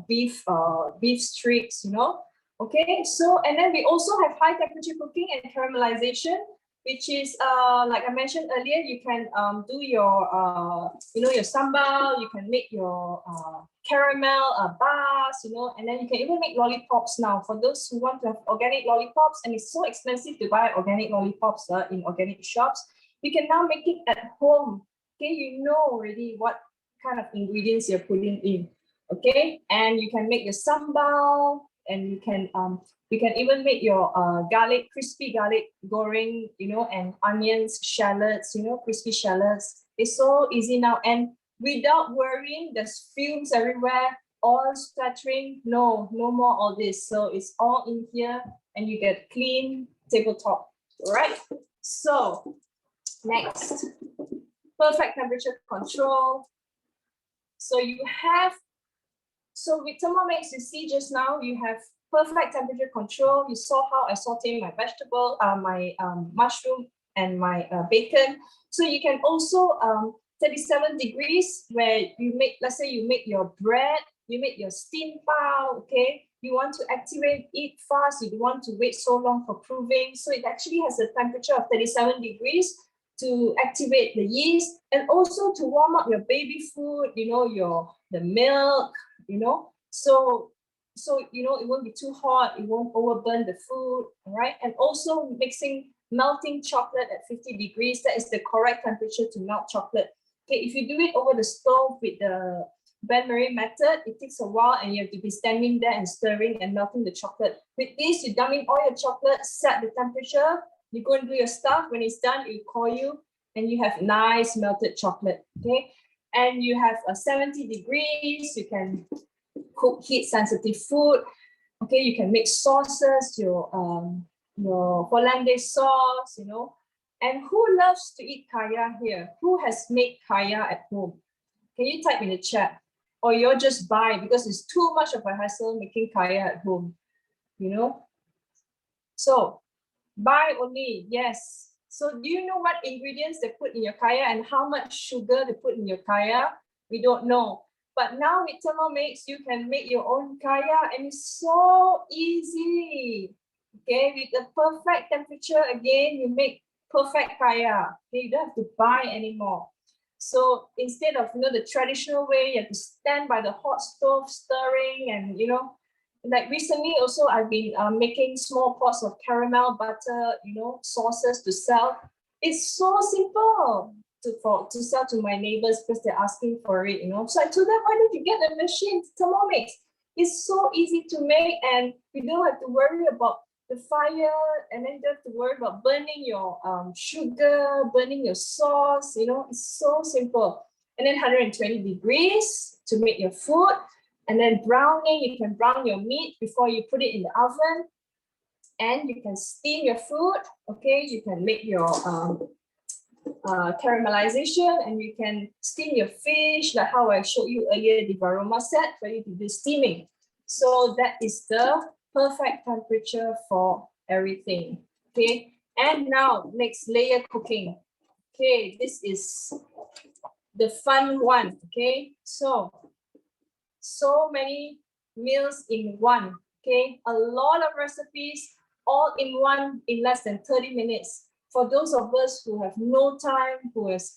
beef strips, Okay, so, and then we also have high temperature cooking and caramelization, which is like I mentioned earlier, you can do your your sambal, you can make your caramel bars, and then you can even make lollipops now. For those who want to have organic lollipops, and it's so expensive to buy organic lollipops in organic shops, you can now make it at home. Okay, you know already what kind of ingredients you're putting in. Okay, and you can make your sambal, and you can even make your crispy garlic goreng, and onions, shallots, crispy shallots. It's so easy now, and without worrying there's fumes everywhere, oil splattering. No more all this. So it's all in here, and you get clean tabletop. All right, so next, perfect temperature control. So with Thermomix, you see just now, you have perfect temperature control. You saw how I saute my vegetable, my mushroom and my bacon. So you can also 37 degrees where you make, let's say you make your bread, you make your steam pao, okay? You want to activate it fast, you don't want to wait so long for proving. So it actually has a temperature of 37 degrees to activate the yeast, and also to warm up your baby food, the milk, so it won't be too hot, it won't overburn the food. All right, and also melting chocolate at 50 degrees. That is the correct temperature to melt chocolate. Okay, if you do it over the stove with the bain-marie method, it takes a while, and you have to be standing there and stirring and melting the chocolate. With this, you dump in all your chocolate, set the temperature, you go and do your stuff. When it's done, it will call you, and you have nice melted chocolate. Okay, and you have 70 degrees. You can cook heat-sensitive food. Okay, you can make sauces, your hollandaise sauce, And who loves to eat kaya here? Who has made kaya at home? Can you type in the chat? Or you'll just buy because it's too much of a hassle making kaya at home, So buy only, yes. So do you know what ingredients they put in your kaya and how much sugar they put in your kaya? We don't know. But now with Thermomix, you can make your own kaya, and it's so easy. Okay, with the perfect temperature, again, you make perfect kaya. Okay, you don't have to buy anymore. So instead of the traditional way, you have to stand by the hot stove stirring, and like recently also I've been making small pots of caramel butter, sauces to sell. It's so simple to sell to my neighbors because they're asking for it, So I told them, why don't you get a machine, Thermomix? It's so easy to make, and you don't have to worry about the fire, and then you don't have to worry about burning your sugar, burning your sauce, It's so simple. And then 120 degrees to make your food. And then browning, you can brown your meat before you put it in the oven. And you can steam your food, okay? You can make your caramelization, and you can steam your fish, like how I showed you earlier, the Varoma set for you to do steaming. So that is the perfect temperature for everything, okay? And now, next layer cooking. Okay, this is the fun one, okay? So many meals in one, okay? A lot of recipes all in one in less than 30 minutes. For those of us who have no time, who has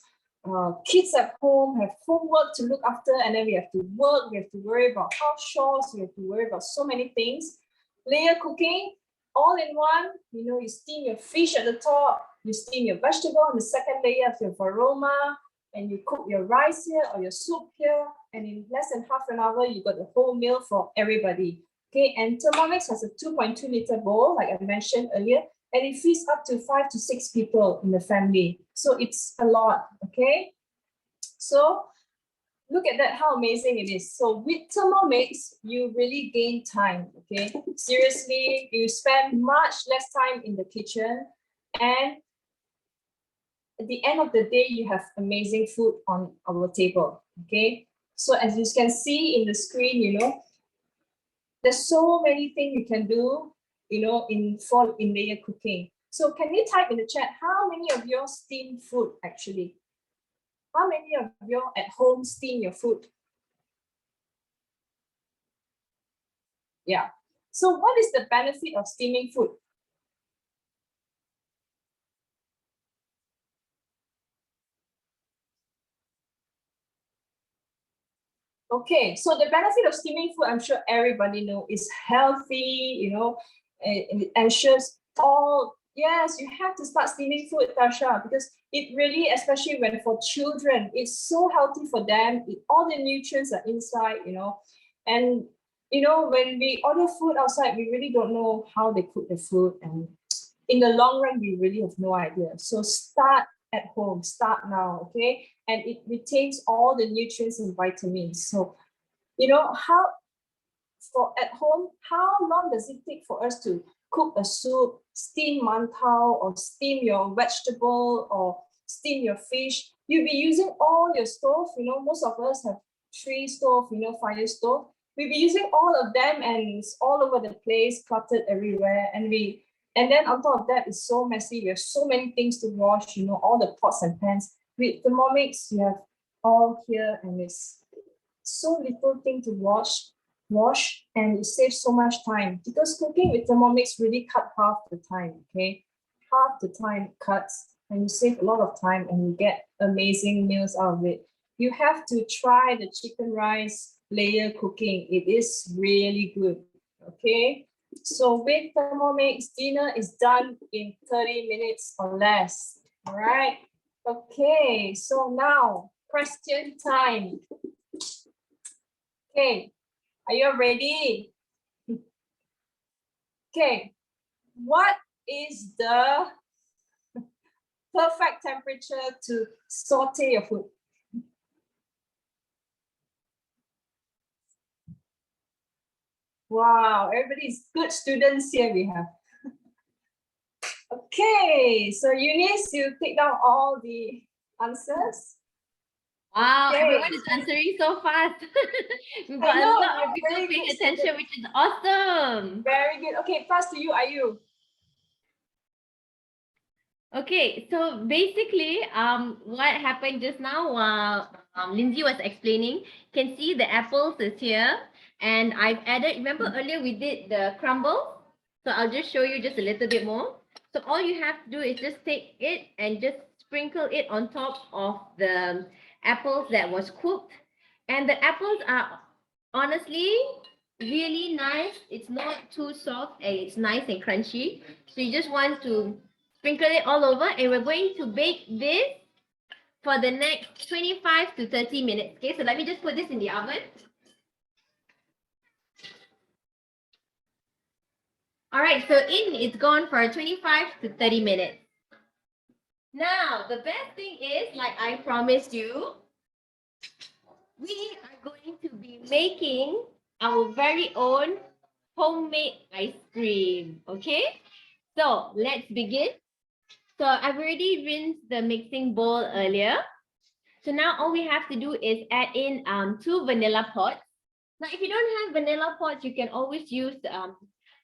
kids at home have homework to look after, and then we have to work, we have to worry about house chores, we have to worry about so many things. Layer cooking, all in one, you know, you steam your fish at the top, you steam your vegetable on the second layer of your Varoma, and you cook your rice here or your soup here, and in less than half an hour, you got the whole meal for everybody. Okay, and Thermomix has a 2.2 liter bowl, like I mentioned earlier, and it feeds up to 5 to 6 people in the family. So it's a lot, okay? So look at that, how amazing it is. So with Thermomix, you really gain time, okay? Seriously, you spend much less time in the kitchen, and at the end of the day, you have amazing food on our table, okay? So as you can see in the screen, you know, there's so many things you can do, you know, in layer cooking. So can you type in the chat, how many of you steam food actually? How many of you at home steam your food? Yeah. So what is the benefit of steaming food? Okay, so the benefit of steaming food, I'm sure everybody know, is healthy, you know, and it ensures all, yes, you have to start steaming food, Tasha, because it really, especially when for children, it's so healthy for them. All the nutrients are inside, you know, and, you know, when we order food outside, we really don't know how they cook the food. And in the long run, we really have no idea. So start at home, start now, okay? And it retains all the nutrients and vitamins. So, you know, for at home, how long does it take for us to cook a soup, steam mantau, or steam your vegetable, or steam your fish? You'll be using all your stove, you know, most of us have 3 stove, you know, fire stove. We'll be using all of them, and it's all over the place, cluttered everywhere. And then on top of that, it's so messy. We have so many things to wash, you know, all the pots and pans. With Thermomix, you have all here, and it's so little thing to wash, and it saves so much time. Because cooking with Thermomix really cut half the time, okay? Half the time cuts, and you save a lot of time, and you get amazing meals out of it. You have to try the chicken rice layer cooking. It is really good, okay? So with Thermomix, dinner is done in 30 minutes or less. All right. Okay, so now question time. Okay, are you ready? Okay, what is the perfect temperature to saute your food? Wow, everybody's good students here we have. Okay, so Eunice, you take down all the answers. Wow, Okay. everyone is answering so fast. We've got know, a lot of people very paying good attention, which is awesome. Very good. Okay, pass to you, Ayu. Okay, so basically, what happened just now while Lindsay was explaining, you can see the apples is here, and I've added, remember earlier we did the crumble? So I'll just show you just a little bit more. So all you have to do is just take it and just sprinkle it on top of the apples that was cooked. And the apples are honestly really nice. It's not too soft and it's nice and crunchy. So you just want to sprinkle it all over, and we're going to bake this for the next 25 to 30 minutes. Okay, so let me just put this in the oven. All right, so it's gone for 25 to 30 minutes. Now, the best thing is, like I promised you, we are going to be making our very own homemade ice cream. Okay, so let's begin. So I've already rinsed the mixing bowl earlier. So now all we have to do is add in 2 vanilla pods. Now, if you don't have vanilla pods, you can always use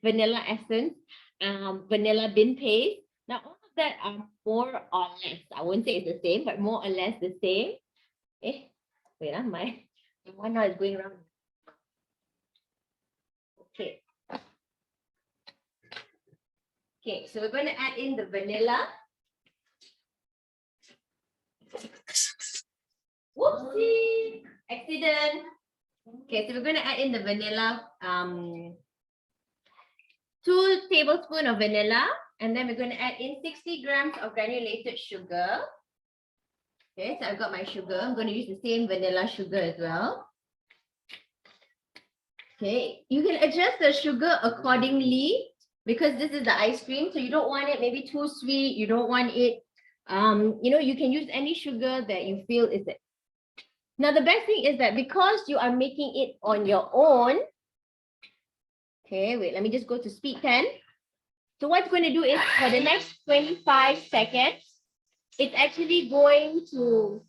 vanilla essence, vanilla bean paste. Now, all of that are more or less, I won't say it's the same, but more or less the same. Wait, my one now is going around. Okay. Okay, so we're going to add in the vanilla. accident. Okay, so we're going to add in the vanilla, 2 tablespoons of vanilla, and then we're going to add in 60 grams of granulated sugar. Okay, so I've got my sugar. I'm going to use the same vanilla sugar as well. Okay, you can adjust the sugar accordingly because this is the ice cream. So you don't want it maybe too sweet. You don't want it, you can use any sugar that you feel is it. Now, the best thing is that because you are making it on your own, okay, wait, let me just go to speed 10. So what's going to do is for the next 25 seconds, it's actually going to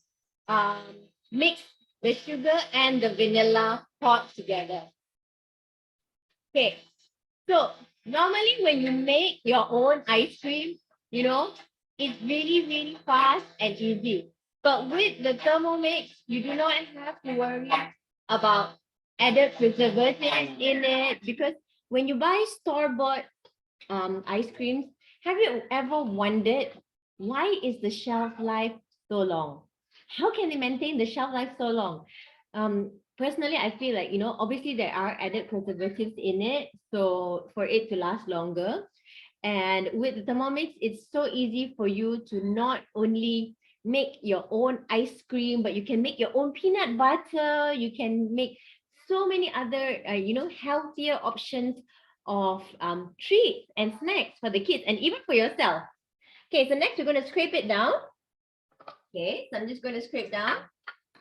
mix the sugar and the vanilla pot together. Okay, so normally when you make your own ice cream, it's really, really fast and easy. But with the Thermomix, you do not have to worry about added preservatives in it, because when you buy store-bought ice creams, have you ever wondered why is the shelf life so long? How can they maintain the shelf life so long? Personally, I feel like, obviously there are added preservatives in it, so for it to last longer. And with the Thermomix, it's so easy for you to not only make your own ice cream, but you can make your own peanut butter. You can make so many other, healthier options of treats and snacks for the kids and even for yourself. Okay, so next we're going to scrape it down. Okay, so I'm just going to scrape down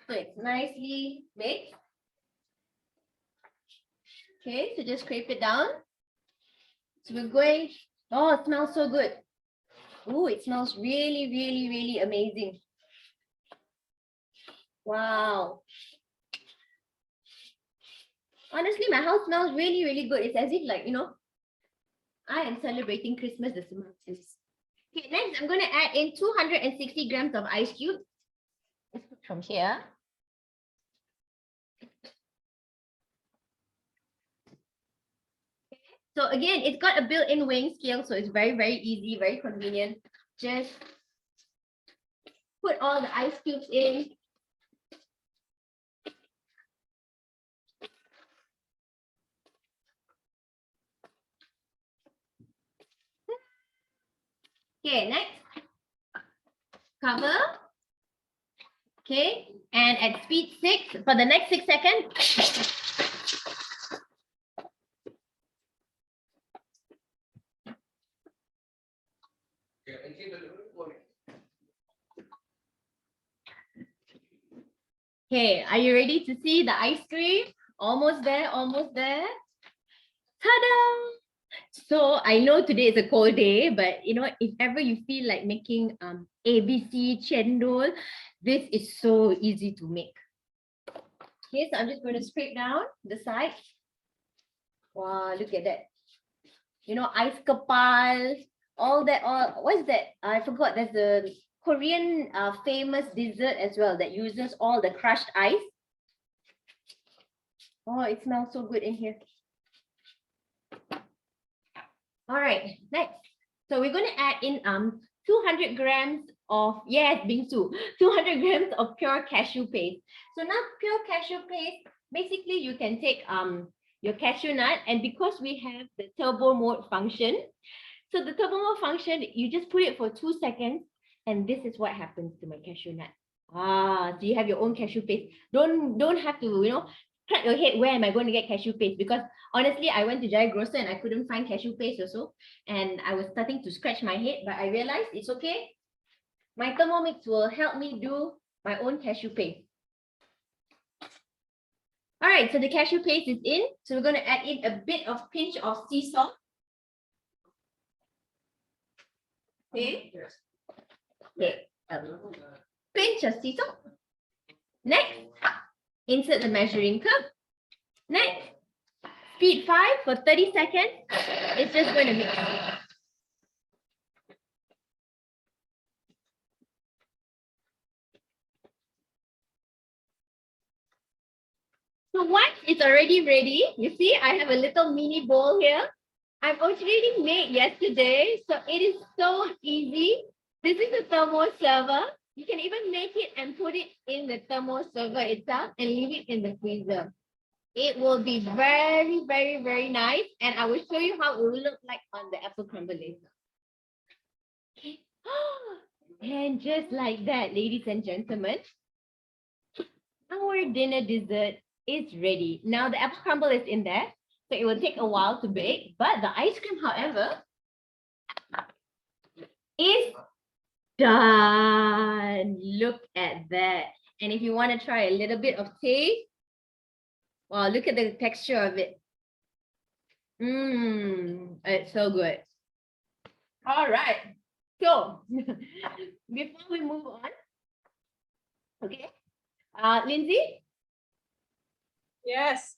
so it's nicely mixed. Okay, so just scrape it down. So we're going, oh, it smells so good. Oh, it smells really, really, really amazing. Wow. Honestly, my house smells really, really good. It's as if like, I am celebrating Christmas this month. Okay, next I'm going to add in 260 grams of ice cubes. Let's put from here. So again, it's got a built-in weighing scale, so it's very, very easy, very convenient. Just put all the ice cubes in. Okay, next. Cover. Okay, and at speed 6, for the next 6 seconds. Okay, are you ready to see the ice cream? Almost there, almost there. Ta-da! So I know today is a cold day, but if ever you feel like making ABC chendol, this is so easy to make. Okay, so I'm just going to scrape down the side. Wow, look at that. Ice kapal, all that, what's that? I forgot, there's a Korean famous dessert as well that uses all the crushed ice. Oh, it smells so good in here. All right, next. So we're going to add in 200 grams of, yes, bingsu, 200 grams of pure cashew paste. So now pure cashew paste, basically you can take your cashew nut, and because we have the turbo mode function, so the turbo mode function, you just put it for 2 seconds, and this is what happens to my cashew nut. So you have your own cashew paste. Don't have to, crack your head, where am I going to get cashew paste? Because honestly, I went to Jaya Grocer and I couldn't find cashew paste also. And I was starting to scratch my head, but I realized it's okay. My Thermomix will help me do my own cashew paste. All right, so the cashew paste is in. So we're going to add in a bit of pinch of sea salt. Okay. Pinch of sea salt. Next, insert the measuring cup. Next, speed 5 for 30 seconds. It's just going to mix. So once it's already ready, you see, I have a little mini bowl here. I've already made yesterday, so it is so easy. This is a thermo server. You can even make it and put it in the thermo server itself and leave it in the freezer. It will be very, very, very nice. And I will show you how it will look like on the apple crumble later. Okay. And just like that, ladies and gentlemen, our dinner dessert is ready. Now the apple crumble is in there, so it will take a while to bake. But the ice cream, however, is done. Look at that. And if you want to try a little bit of taste, wow, look at the texture of it. It's so good. All right. So before we move on, okay, Lindsay? Yes.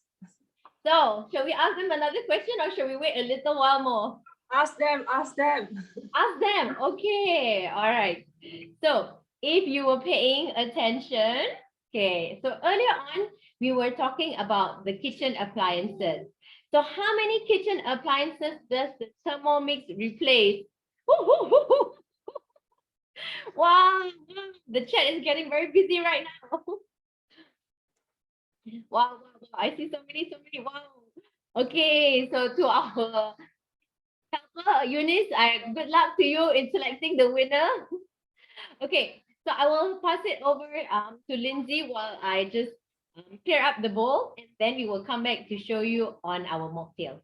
So shall we ask them another question or shall we wait a little while more? Ask them, ask them. Ask them. Okay. All right. So if you were paying attention, okay. So earlier on, we were talking about the kitchen appliances. So how many kitchen appliances does the Thermomix replace? Wow, the chat is getting very busy right now. Wow, I see so many, wow. Okay, so to our helper, Eunice, good luck to you in selecting the winner. Okay, so I will pass it over to Lindsay while I just clear up the bowl, and then we will come back to show you on our mocktails.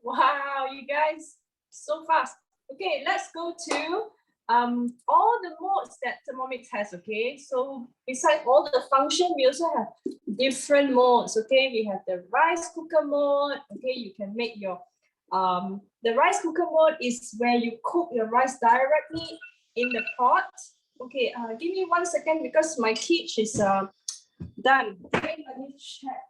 Wow, you guys, so fast. Okay, let's go to all the modes that Thermomix has. Okay, so besides all the function, we also have different modes. Okay, we have the rice cooker mode. Okay, you can make your the rice cooker mode is where you cook your rice directly in the pot. Okay, give me 1 second because my quiche is done. Okay, let me check.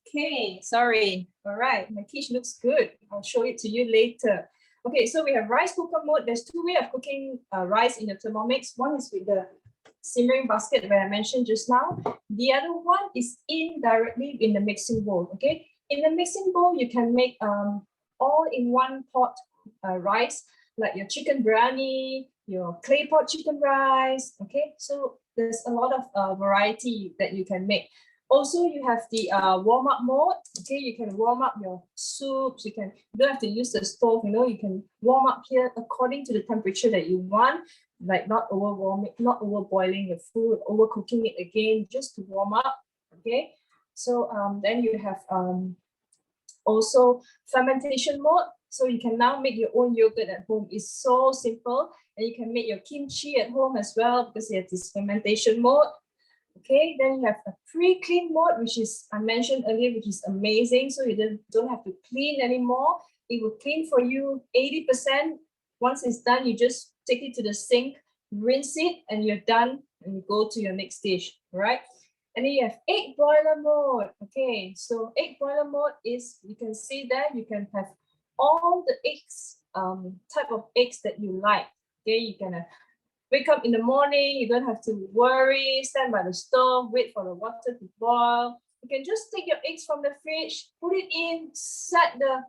Okay, sorry. All right, my quiche looks good. I'll show it to you later. Okay, so we have rice cooker mode. There's two ways of cooking rice in the Thermomix. One is with the simmering basket where I mentioned just now. The other one is indirectly in the mixing bowl. Okay, in the mixing bowl, you can make all in one pot rice, like your chicken biryani, your clay pot chicken rice. Okay, so there's a lot of variety that you can make. Also, you have the warm up mode. Okay, you can warm up your soups. You don't have to use the stove. You can warm up here according to the temperature that you want, like not overboiling the food, overcooking it again, just to warm up. Okay, so then you have also fermentation mode. So you can now make your own yogurt at home. It's so simple, and you can make your kimchi at home as well because you have this fermentation mode. Okay, then you have a pre-clean mode, which is I mentioned earlier, which is amazing. So you don't have to clean anymore. It will clean for you 80%. Once it's done, you just take it to the sink, rinse it, and you're done. And you go to your next dish, right? And then you have egg boiler mode. Okay, so egg boiler mode is, you can see that you can have all the eggs, type of eggs that you like. Okay, you can wake up in the morning, you don't have to worry, stand by the stove, wait for the water to boil. You can just take your eggs from the fridge, put it in, set the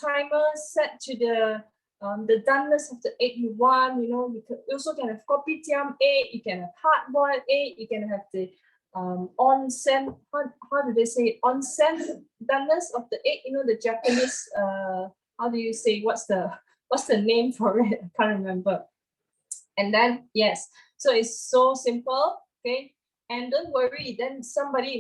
timer, set to the doneness of the egg you want. You also can have kopitiam egg, you can have hard-boiled egg, you can have the onsen, how do they say it? Onsen doneness of the egg, the Japanese, how do you say, what's the name for it? I can't remember. And then, yes, so it's so simple, okay? And don't worry, then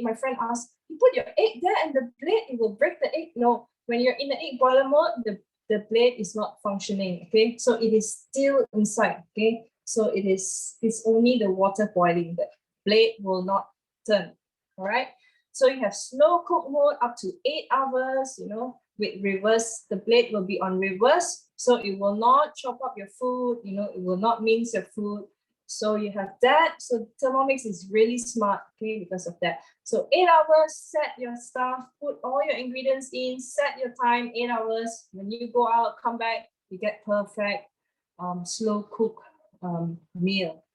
my friend asked, you put your egg there and the blade, it will break the egg. No, when you're in the egg boiler mode, the blade is not functioning, okay? So it is still inside, okay? So it's only the water boiling. The blade will not turn, all right? So you have slow cook mode up to 8 hours, with reverse, the blade will be on reverse. So it will not chop up your food, it will not mince your food. So you have that. So Thermomix is really smart, okay, because of that. So 8 hours, set your stuff, put all your ingredients in, set your time, 8 hours. When you go out, come back, you get perfect slow cook meal.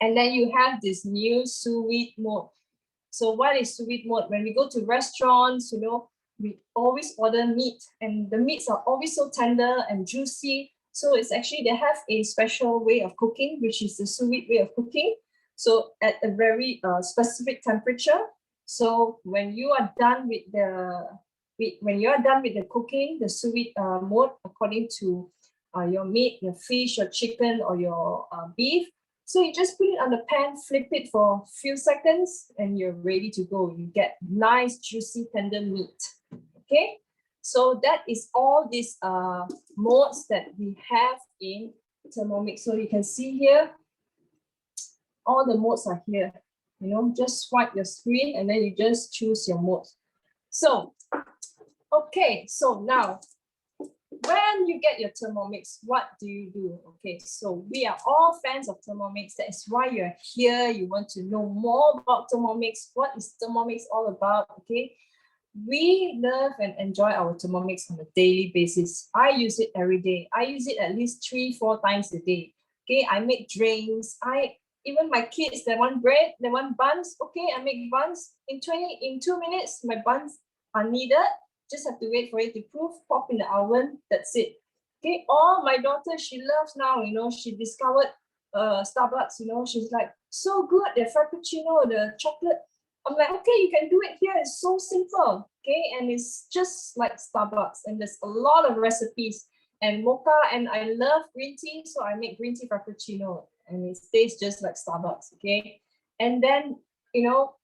And then you have this new sous vide mode. So what is sous vide mode? When we go to restaurants, you know, we always order meat, and the meats are always so tender and juicy. So it's actually, they have a special way of cooking, which is the sous vide way of cooking. So at a very specific temperature. So when you are done with the cooking, the sous vide mode, according to your meat, your fish, your chicken, or your beef. So you just put it on the pan, flip it for a few seconds, and you're ready to go. You get nice, juicy, tender meat. Okay, so that is all these modes that we have in Thermomix. So you can see here, all the modes are here. You know, just swipe your screen and then you just choose your mode. So, okay, so now, when you get your Thermomix, what do you do? Okay, so we are all fans of Thermomix. That is why you're here. You want to know more about Thermomix. What is Thermomix all about? Okay, we love and enjoy our Thermomix on a daily basis. I use it every day. I use it at least 3-4 times a day. Okay, I make drinks. Even my kids, they want bread, they want buns. Okay, I make buns in 2 minutes. My buns are needed. Just have to wait for it to proof, pop in the oven, that's it. Okay, or my daughter, she loves now, you know, she discovered Starbucks, you know, she's like, so good, the Frappuccino, the chocolate. I'm like, okay, you can do it here, it's so simple, okay, and it's just like Starbucks, and there's a lot of recipes, and mocha, and I love green tea, so I make green tea Frappuccino, and it tastes just like Starbucks, okay, and then, you know,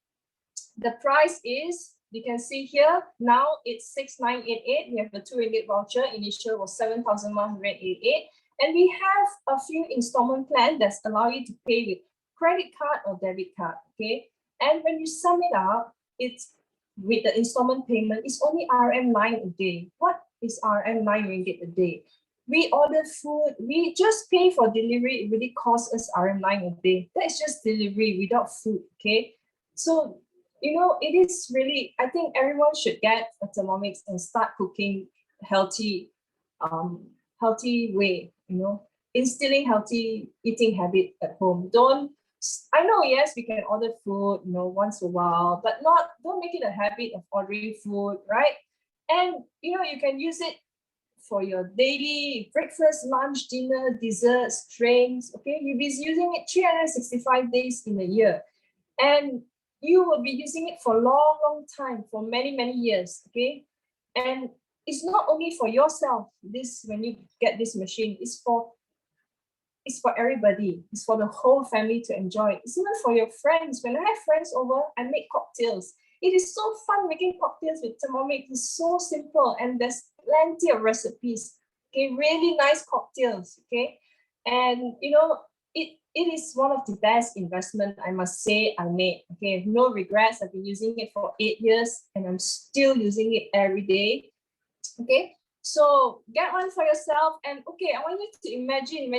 the price is, you can see here, now it's 6,988. We have the 2 ringgit voucher. Initial was 7,188. And we have a few installment plans that allow you to pay with credit card or debit card, okay? And when you sum it up, it's with the installment payment, it's only RM9 a day. What is RM9 ringgit a day? We order food, we just pay for delivery, it really costs us RM9 a day. That is just delivery without food, okay? So, you know, it is really, I think everyone should get a Thermomix and start cooking healthy, healthy way, you know, instilling healthy eating habit at home. I know, yes, we can order food, you know, once a while, but don't make it a habit of ordering food, right? And, you know, you can use it for your daily breakfast, lunch, dinner, desserts, drinks, okay? You'll be using it 365 days in a year. And you will be using it for a long, long time, for many, many years, okay? And it's not only for yourself, this, when you get this machine, it's for everybody. It's for the whole family to enjoy. It's even for your friends. When I have friends over, I make cocktails. It is so fun making cocktails with Thermomix. It's so simple, and there's plenty of recipes. Okay, really nice cocktails, okay? And you know, it is one of the best investment, I must say, I made. Okay, no regrets. I've been using it for 8 years and I'm still using it every day. Okay, so get one for yourself. And okay, I want you to imagine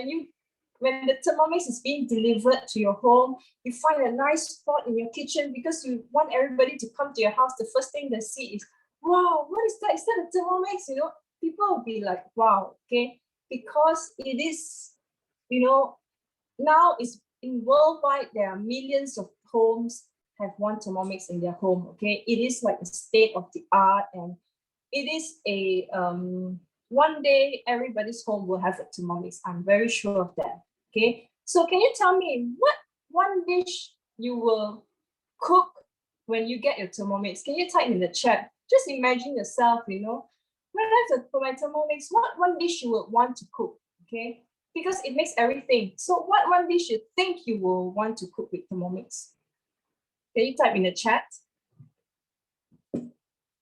when the Thermomix is being delivered to your home, you find a nice spot in your kitchen because you want everybody to come to your house. The first thing they see is, wow, what is that? Is that a Thermomix? You know, people will be like, wow, okay, because it is, you know, now it's in worldwide, there are millions of homes have one Thermomix in their home, okay? It is like a state of the art, and it is a, one day everybody's home will have a Thermomix. I'm very sure of that, okay? So can you tell me what one dish you will cook when you get your Thermomix? Can you type in the chat? Just imagine yourself, you know, when I have my Thermomix, what one dish you would want to cook, okay? Because it makes everything. So what one dish you think you will want to cook with Thermomix? Can you type in the chat?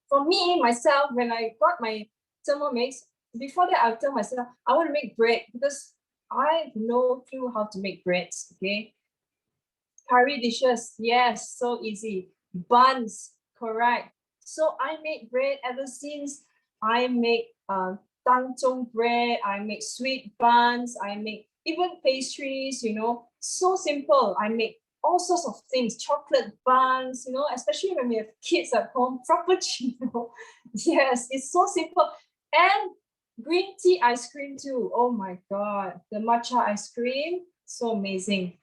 For me, myself, when I got my Thermomix, before that, I'll tell myself, I want to make bread because I have no clue how to make breads, okay? Curry dishes, yes, so easy. Buns, correct. So I make bread ever since I make tangzhong bread, I make sweet buns, I make even pastries, you know, so simple. I make all sorts of things, chocolate buns, you know, especially when we have kids at home, frappuccino. Yes, it's so simple. And green tea ice cream too. Oh my God, the matcha ice cream, so amazing.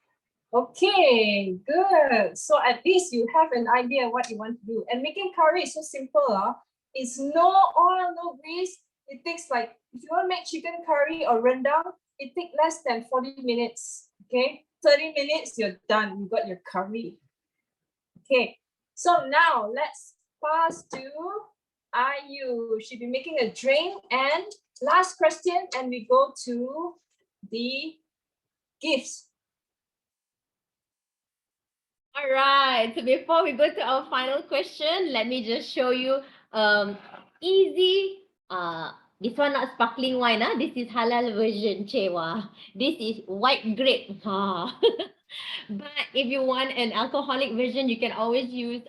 Okay, good. So at least you have an idea what you want to do. And making curry is so simple. It's no oil, no grease. It takes like, if you want to make chicken curry or rendang, it takes less than 40 minutes. Okay, 30 minutes, you're done. You got your curry. Okay, so now let's pass to Ayu. She'll be making a drink. And last question, and we go to the gifts. All right, so before we go to our final question, let me just show you easy, this one not sparkling wine, this is halal version, Chewa. This is white grape. But if you want an alcoholic version, you can always use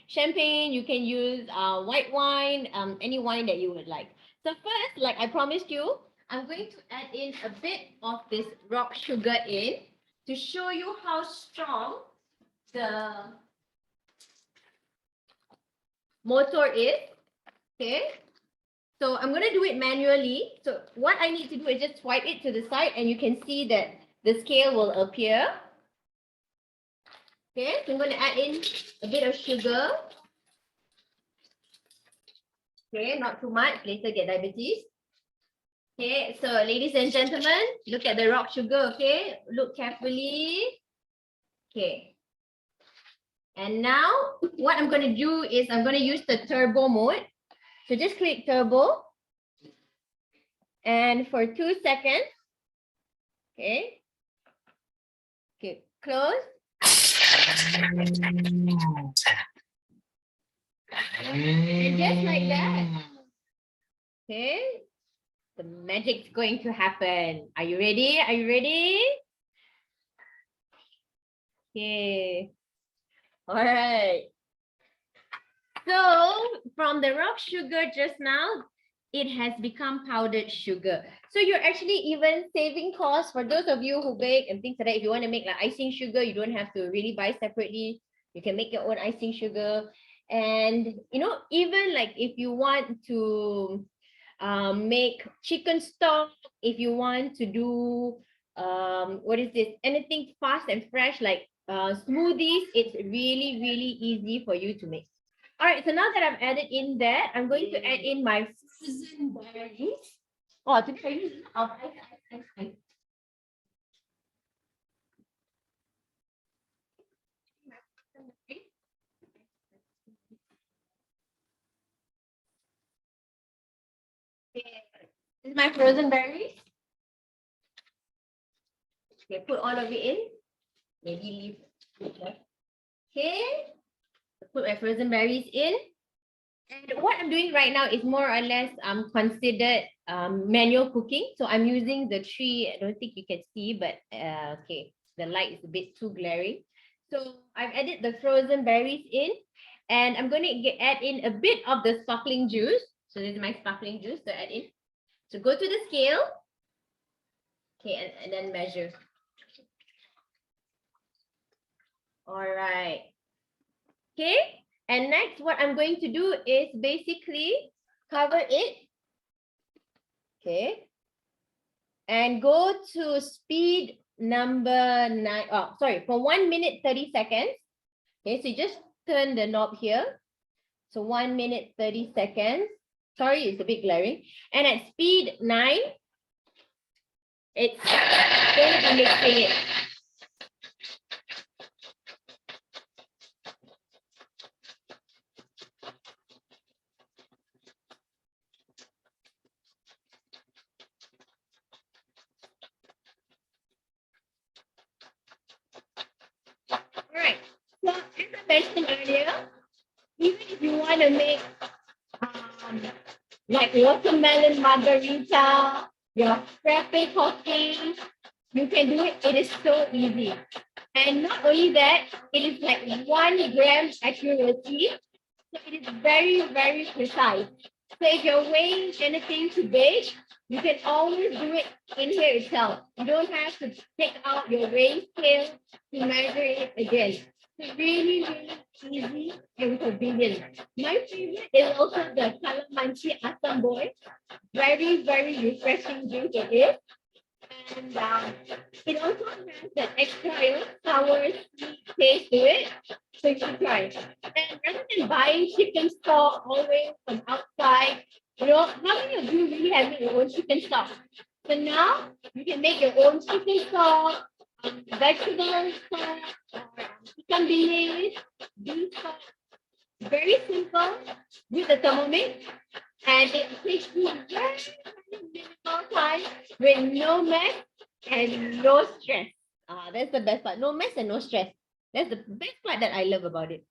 champagne, you can use white wine, any wine that you would like. So first, like I promised you, I'm going to add in a bit of this rock sugar in to show you how strong the motor is. Okay, so I'm going to do it manually. So what I need to do is just swipe it to the side and you can see that the scale will appear. Okay, so I'm going to add in a bit of sugar. Okay, not too much, later get diabetes. Okay, so ladies and gentlemen, look at the rock sugar, okay? Look carefully. Okay. And now what I'm going to do is I'm going to use the turbo mode. So just click turbo. And for 2 seconds, okay. Okay, close. And just like that. Okay. The magic's going to happen. Are you ready? Are you ready? Okay. All right. So from the rock sugar just now, it has become powdered sugar. So you're actually even saving costs for those of you who bake and things like that. If you want to make like icing sugar, you don't have to really buy separately. You can make your own icing sugar. And, you know, even like if you want to make chicken stock, if you want to do, what is this? Anything fast and fresh like smoothies, it's really, really easy for you to make. All right, so now that I've added in that, I'm going to add in my frozen berries. Oh, to tell you, this is my frozen berries. Okay, put all of it in. Maybe leave. Okay, put my frozen berries in. And what I'm doing right now is more or less considered manual cooking. So I'm using the tree. I don't think you can see, but okay, the light is a bit too glaring. So I've added the frozen berries in, and I'm going to add in a bit of the sparkling juice. So this is my sparkling juice to add in. So go to the scale. Okay, and then measure. All right. Okay. And next, what I'm going to do is basically cover it. Okay. And go to speed number 9. Oh, sorry, for 1 minute, 30 seconds. Okay, so you just turn the knob here. So 1 minute, 30 seconds. Sorry, it's a bit glaring. And at speed 9, it's going to be mixing it. So as I mentioned earlier, even if you want to make like watermelon margarita, your frappe coffee, you can do it. It is so easy. And not only that, it is like 1 gram accuracy. So it is very, very precise. So if you're weighing anything to bake, you can always do it in here itself. You don't have to take out your weighing scale to measure it again. It's really, really easy and convenient. My favorite is also the calamansi asam boy. Very, very refreshing drink it is. And it also has that extra, sour, sweet taste to it. So you should try it. And rather than buying chicken stock always from outside, how many of you really have your own chicken stock? So now you can make your own chicken stock, vegetable stock, or ikan bilis, beef stock. Very simple with the Thermomix, and it takes you very minimal time with no mess and no stress. That's the best part. No mess and no stress. That's the best part that I love about it.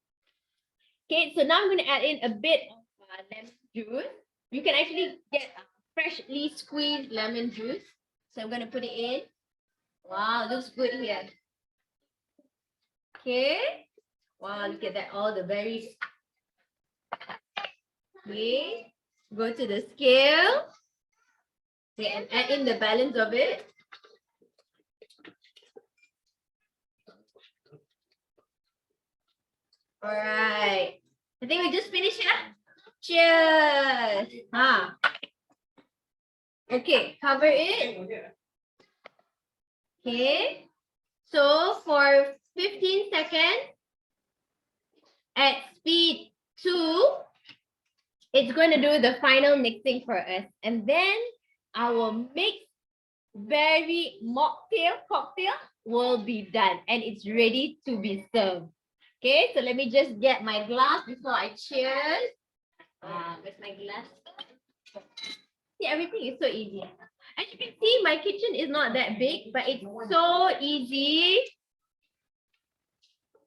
Okay, so now I'm going to add in a bit of lemon juice. You can actually get freshly squeezed lemon juice. So I'm going to put it in. Wow, looks good here. Okay. Wow, look at that. All the berries. Okay. Go to the scale. Okay, and add in the balance of it. All right. I think we just finished it. Cheers. Okay, cover it. Okay. So for 15 seconds at speed 2, it's going to do the final mixing for us. And then our mixed berry cocktail will be done. And it's ready to be served. Okay, so let me just get my glass before I cheers. Where's my glass? See, everything is so easy. As you can see, my kitchen is not that big, but it's so easy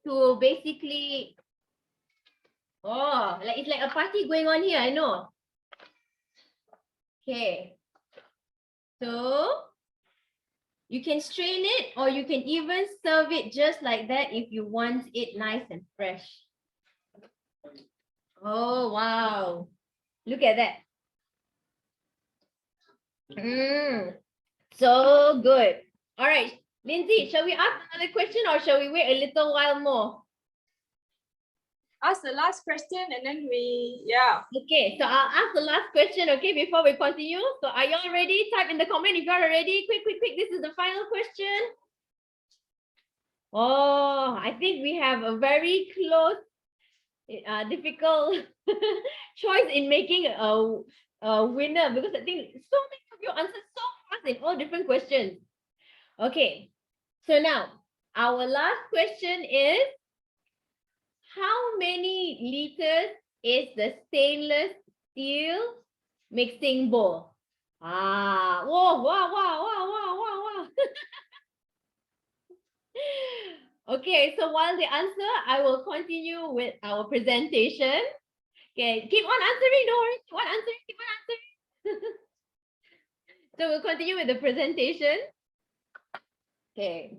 to basically, it's like a party going on here, I know. Okay. So you can strain it, or you can even serve it just like that if you want it nice and fresh. Oh, wow. Look at that. So good. All right, Lindsay, shall we ask another question or shall we wait a little while more? Ask the last question and then Okay, so I'll ask the last question, okay, before we continue. So are y'all ready? Type in the comment if you're ready. Quick. This is the final question. Oh, I think we have a very close, difficult choice in making a winner, because I think so many of you answered so fast in all different questions. Okay, so now our last question is, how many liters is the stainless steel mixing bowl? Wow. Okay, so while they answer, I will continue with our presentation. Okay, keep on answering, don't worry. Keep on answering. So we'll continue with the presentation. Okay,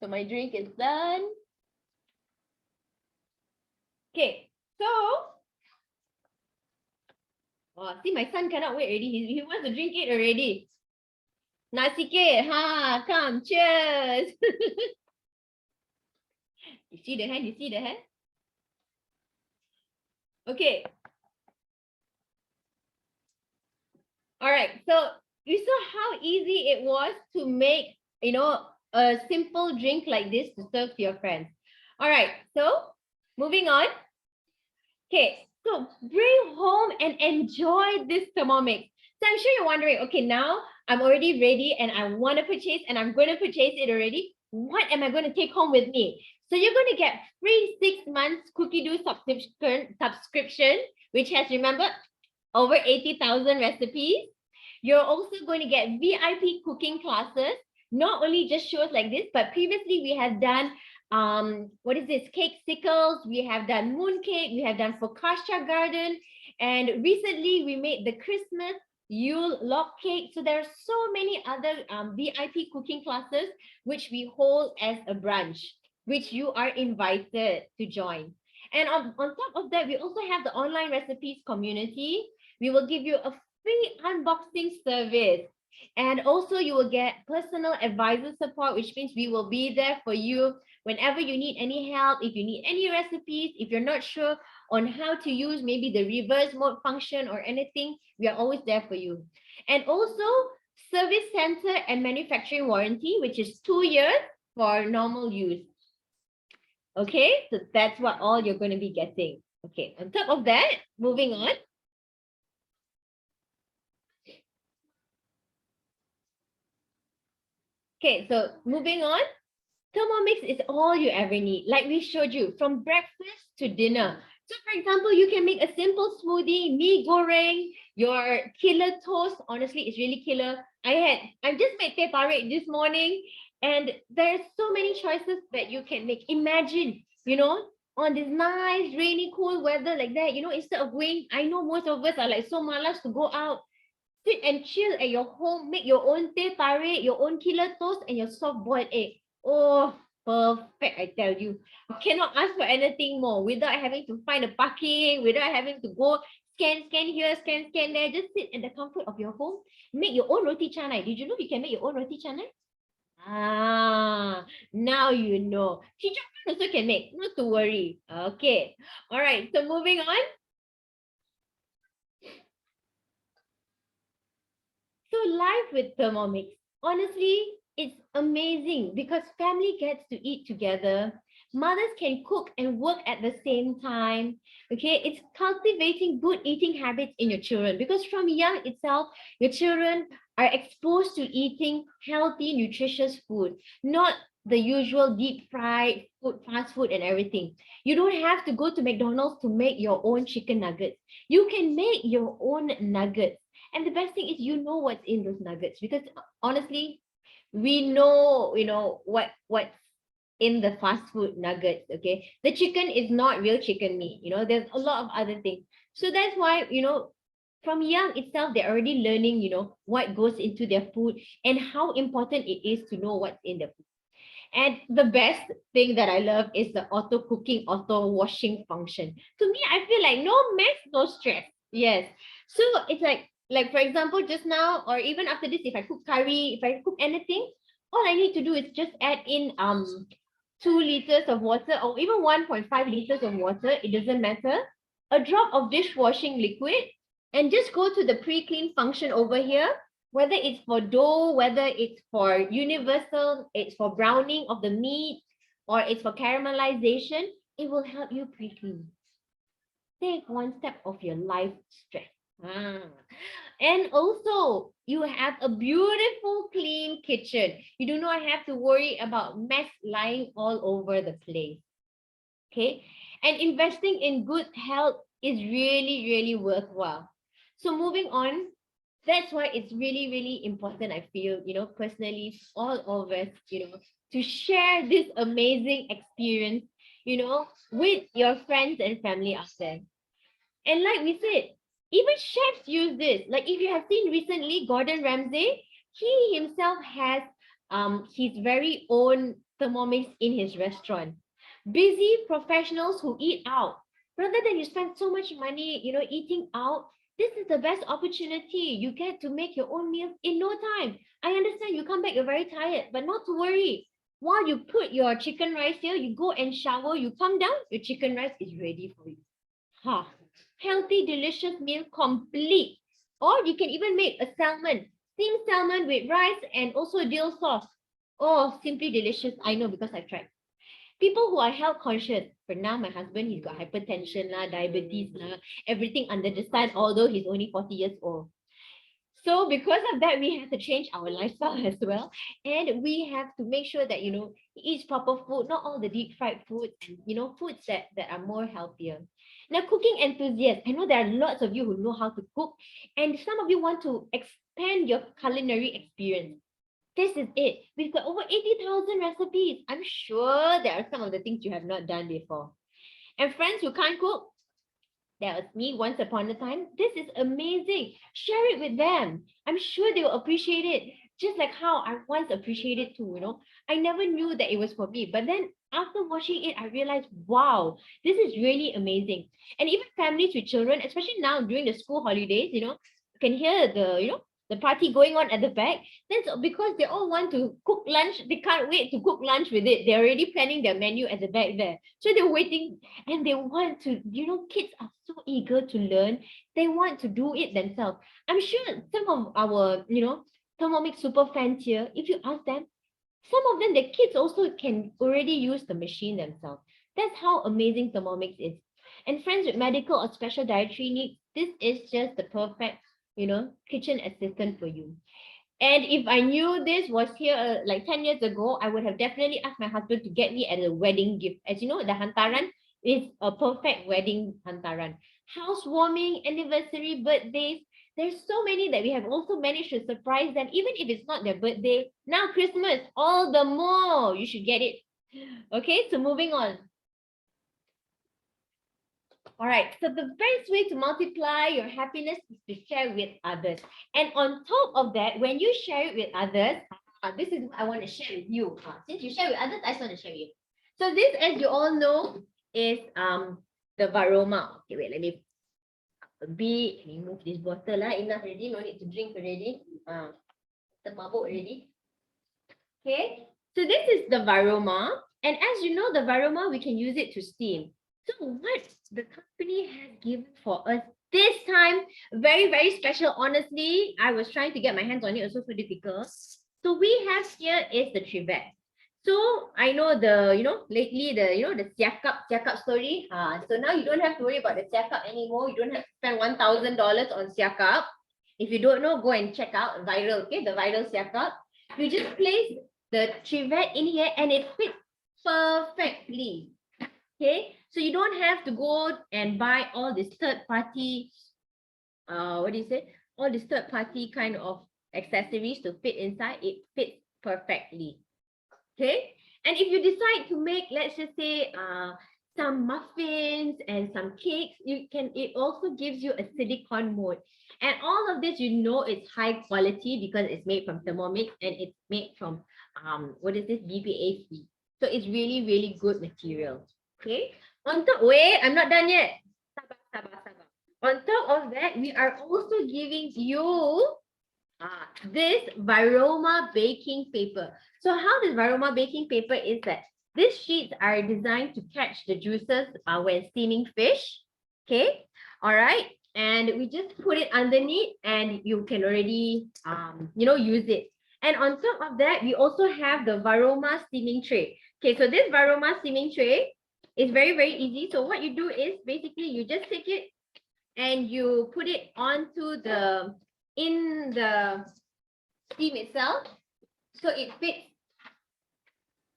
so my drink is done. Okay, so, see, my son cannot wait already. He wants to drink it already. Nasikit, come, cheers. You see the hand? Okay. All right, so you saw how easy it was to make, a simple drink like this to serve to your friends. All right, so moving on. Okay, so bring home and enjoy this Thermomix. So I'm sure you're wondering, okay, now I'm already ready and I want to purchase and I'm going to purchase it already. What am I going to take home with me? So you're going to get free 6 months Cookie Do subscription, which has, remember, over 80,000 recipes. You're also going to get VIP cooking classes, not only just shows like this, but previously we have done cake sickles, we have done mooncake, we have done focaccia garden, and recently we made the Christmas Yule log cake. So there are so many other VIP cooking classes which we hold as a branch, which you are invited to join. And on top of that, we also have the online recipes community, We will give you a free unboxing service. And also you will get personal advisor support, which means we will be there for you whenever you need any help, if you need any recipes, if you're not sure on how to use maybe the reverse mode function or anything, we are always there for you. And also service center and manufacturing warranty, which is 2 years for normal use. Okay, so that's what all you're going to be getting. Okay, on top of that, moving on. Okay, so moving on, Thermomix is all you ever need. Like we showed you, from breakfast to dinner. So for example, you can make a simple smoothie, mee goreng, your killer toast. Honestly, it's really killer. I just made teh tarik this morning, and there's so many choices that you can make. Imagine, on this nice, rainy, cool weather like that, instead of going, I know most of us are like so malas to go out. Sit and chill at your home, make your own teh tarik, your own killer toast, and your soft-boiled egg. Oh, perfect, I tell you. You cannot ask for anything more without having to find a parking, without having to go scan here, scan there. Just sit in the comfort of your home. Make your own roti canai. Did you know you can make your own roti canai? Ah, now you know. Chichat also can make, not to worry. Okay. All right, so moving on. So life with Thermomix, honestly, it's amazing because family gets to eat together. Mothers can cook and work at the same time. Okay, it's cultivating good eating habits in your children because from young itself, your children are exposed to eating healthy, nutritious food, not the usual deep fried food, fast food, and everything. You don't have to go to McDonald's to make your own chicken nuggets. You can make your own nuggets. And the best thing is you know what's in those nuggets because honestly, we know, what's in the fast food nuggets, okay? The chicken is not real chicken meat, there's a lot of other things. So that's why, from young itself, they're already learning, what goes into their food and how important it is to know what's in the food. And the best thing that I love is the auto cooking, auto washing function. To me, I feel like no mess, no stress. Yes. So it's like for example, just now, or even after this, if I cook curry, if I cook anything, all I need to do is just add in 2 liters of water or even 1.5 liters of water. It doesn't matter. A drop of dishwashing liquid, and just go to the pre-clean function over here. Whether it's for dough, whether it's for universal, it's for browning of the meat, or it's for caramelization, it will help you pre-clean. Take one step of your life stress. And also, you have a beautiful, clean kitchen. You do not have to worry about mess lying all over the place. Okay? And investing in good health is really, really worthwhile. So moving on, that's why it's really, really important, I feel, personally, all of us, to share this amazing experience, with your friends and family out there. And like we said, even chefs use this. Like if you have seen recently, Gordon Ramsay, he himself has his very own Thermomix in his restaurant. Busy professionals who eat out. Rather than you spend so much money, eating out, this is the best opportunity. You get to make your own meals in no time. I understand you come back, you're very tired, but not to worry. While you put your chicken rice here, you go and shower, you come down, your chicken rice is ready for you. Healthy, delicious meal complete. Or you can even make a steamed salmon with rice and also dill sauce. Oh, simply delicious. I know because I've tried. People who are health conscious. For now, my husband, he's got hypertension, diabetes, everything under the sun, although he's only 40 years old. So because of that, we have to change our lifestyle as well. And we have to make sure that, he eats proper food, not all the deep fried food and, foods that are more healthier. Now, cooking enthusiasts, I know there are lots of you who know how to cook, and some of you want to expand your culinary experience. This is it. We've got over 80,000 recipes. I'm sure there are some of the things you have not done before. And friends who can't cook, that was me once upon a time. This is amazing. Share it with them. I'm sure they will appreciate it. just like how I once appreciated too, you know. I never knew that it was for me. But then after watching it, I realized, wow, this is really amazing. And even families with children, especially now during the school holidays, you know, you can hear the, you know, the party going on at the back. That's because they all want to cook lunch. They can't wait to cook lunch with it. They're already planning their menu at the back there. So they're waiting and they want to, you know, kids are so eager to learn. They want to do it themselves. I'm sure some of our, you know, Thermomix super fans here, if you ask them, some of them, the kids also can already use the machine themselves. That's how amazing Thermomix is. And friends with medical or special dietary needs, this is just the perfect, you know, kitchen assistant for you. And if I knew this was here like 10 years ago, I would have definitely asked my husband to get me as a wedding gift. As you know, the hantaran is a perfect wedding hantaran. Housewarming, anniversary, birthdays. There's so many that we have also managed to surprise them, even if it's not their birthday. Now Christmas, all the more you should get it. Okay, so moving on. All right, so the best way to multiply your happiness is to share with others. And on top of that, when you share it with others, this is what I want to share with you. Since you share with others, I just want to share with you. So this, as you all know, is the Varoma. Okay, wait, let me remove this bottle. Enough already, no need to drink already. Termabuk already. Okay, so this is the Varoma. And as you know, the Varoma, we can use it to steam. So what the company has given for us this time, very, very special. Honestly, I was trying to get my hands on it, also so difficult. So we have here is the Trivets. So I know the, you know, lately the, you know, the siakap story. So now you don't have to worry about the siakap anymore. You don't have to spend $1,000 on siakap. If you don't know, go and check out viral, okay, the viral siakap. You just place the Trivet in here and it fits perfectly. Okay, so you don't have to go and buy all this third party, what do you say? All this third party kind of accessories to fit inside. It fits perfectly. Okay, and if you decide to make, let's just say, some muffins and some cakes, you can. It also gives you a silicone mold, and all of this, you know, it's high quality because it's made from Thermomix and it's made from what is this, BPA free. So it's really, really good material. Okay. On top, wait, I'm not done yet. Sabar, sabar, sabar. On top of that, we are also giving you this Varoma baking paper. So how this Varoma baking paper is that these sheets are designed to catch the juices when steaming fish. Okay. All right. And we just put it underneath and you can already, you know, use it. And on top of that, we also have the Varoma steaming tray. Okay, so this Varoma steaming tray is very, very easy. So what you do is basically you just take it and you put it onto in the steam itself. So it fits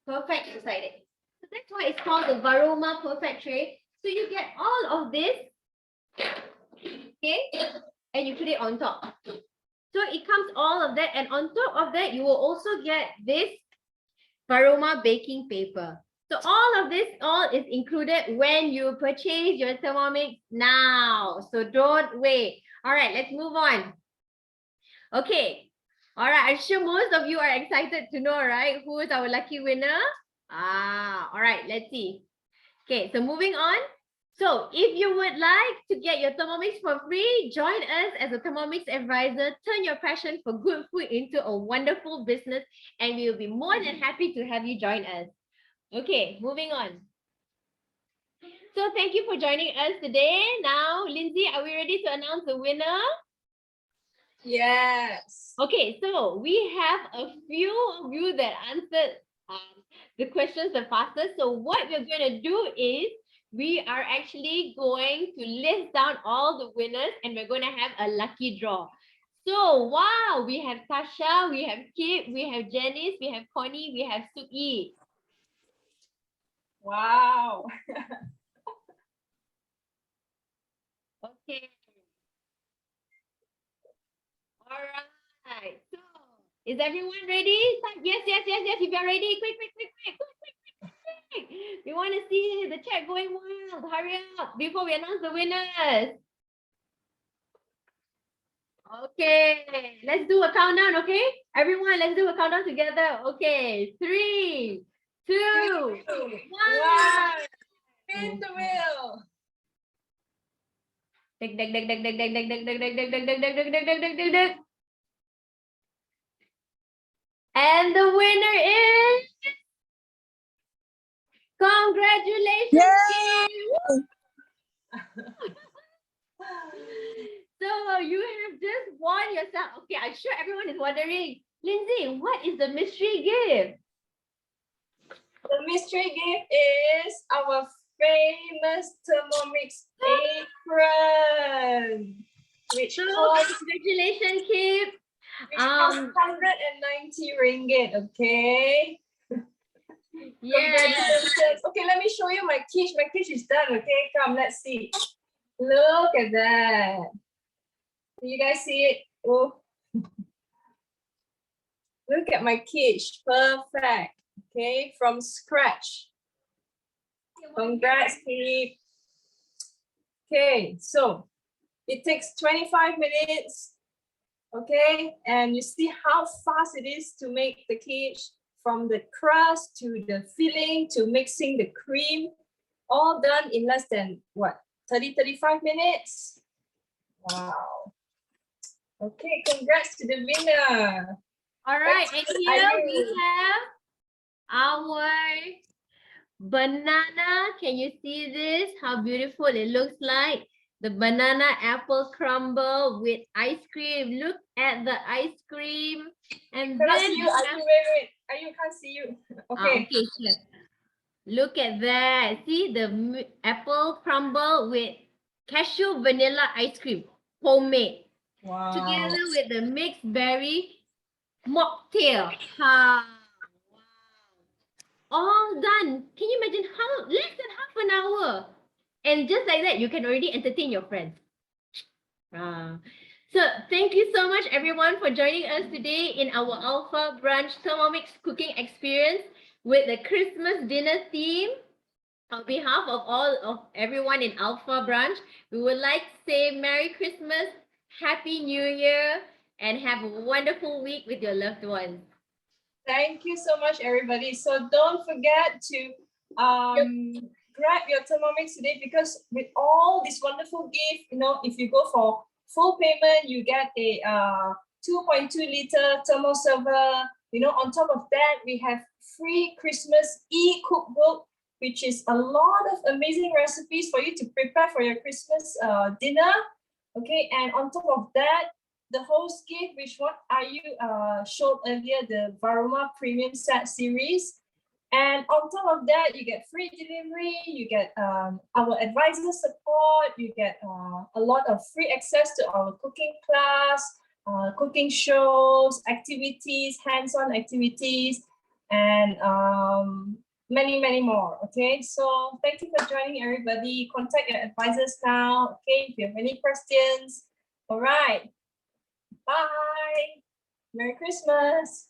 perfect inside it. So that's why it's called the Varoma Perfect Tray. So you get all of this, okay, and you put it on top. So it comes all of that, and on top of that, you will also get this Varoma baking paper. So all of this, all is included when you purchase your Thermomix now. So don't wait. All right, let's move on. Okay. All right, I'm sure most of you are excited to know, right? Who is our lucky winner? All right, let's see. Okay, so moving on. So if you would like to get your Thermomix for free, join us as a Thermomix advisor. Turn your passion for good food into a wonderful business, and we will be more than happy to have you join us. Okay, moving on. So thank you for joining us today. Now, Lindsay, are we ready to announce the winner? Yes. Okay, so we have a few of you that answered the questions the fastest. So what we're going to do is we are actually going to list down all the winners and we're going to have a lucky draw. So, wow, we have Tasha, we have Kip, we have Janice, we have Connie, we have Suki. Wow. Okay. All right. So, is everyone ready? Yes, yes, yes, yes. If you're ready, quick, quick, quick, quick, quick, quick, quick, quick. We want to see the chat going wild. Hurry up before we announce the winners. Okay, let's do a countdown, okay? Everyone, let's do a countdown together. Okay, 3, 2, 1. Spin the wheel. Dig, dig, dig, dig, dig, dig, dig, dig, dig, dig, dig, dig, dig, dig, dig, dig, dig, dig, dig, dig. And the winner is... Congratulations, Kim! So you have just won yourself. Okay, I'm sure everyone is wondering, Lindsay, what is the mystery gift? The mystery gift is our famous Thermomix apron, which So costs congratulations, Kim. 190 ringgit. Okay. Yeah. Congratulations. Okay, let me show you my quiche. My quiche is done. Okay, come, let's see. Look at that. Do you guys see it? Oh. Look at my quiche. Perfect. Okay, from scratch. Congrats, Kip. Okay, so it takes 25 minutes. Okay, and you see how fast it is to make the quiche, from the crust to the filling to mixing the cream, all done in less than what, 35 minutes? Wow. Okay, congrats to the winner. All right, and here we have our banana. Can you see this? How beautiful it looks like. The banana apple crumble with ice cream. Look at the ice cream. And Cannot then see you. Wait. You can't see you. Okay. okay, sure. Look at that. See the apple crumble with cashew vanilla ice cream, homemade. Wow. Together with the mixed berry mocktail. Ha. Wow. All done. Can you imagine how less than half an hour? And just like that, you can already entertain your friends. So thank you so much everyone for joining us today in our Alpha Branch Thermomix cooking experience with the Christmas dinner theme. On behalf of all of everyone in Alpha Branch, we would like to say Merry Christmas, Happy New Year, and have a wonderful week with your loved ones. Thank you so much, everybody. So don't forget to grab your Thermomix today, because with all this wonderful gift, you know, if you go for full payment, you get a 2.2 liter thermo server. You know, on top of that, we have free Christmas e-cookbook, which is a lot of amazing recipes for you to prepare for your Christmas dinner. Okay, and on top of that, the host gift, which what you showed earlier, the Varoma Premium Set Series. And on top of that, you get free delivery, you get our advisor support, you get a lot of free access to our cooking class, cooking shows, activities, hands-on activities, and many, many more. Okay, so thank you for joining, everybody. Contact your advisors now, okay, if you have any questions. All right. Bye. Merry Christmas.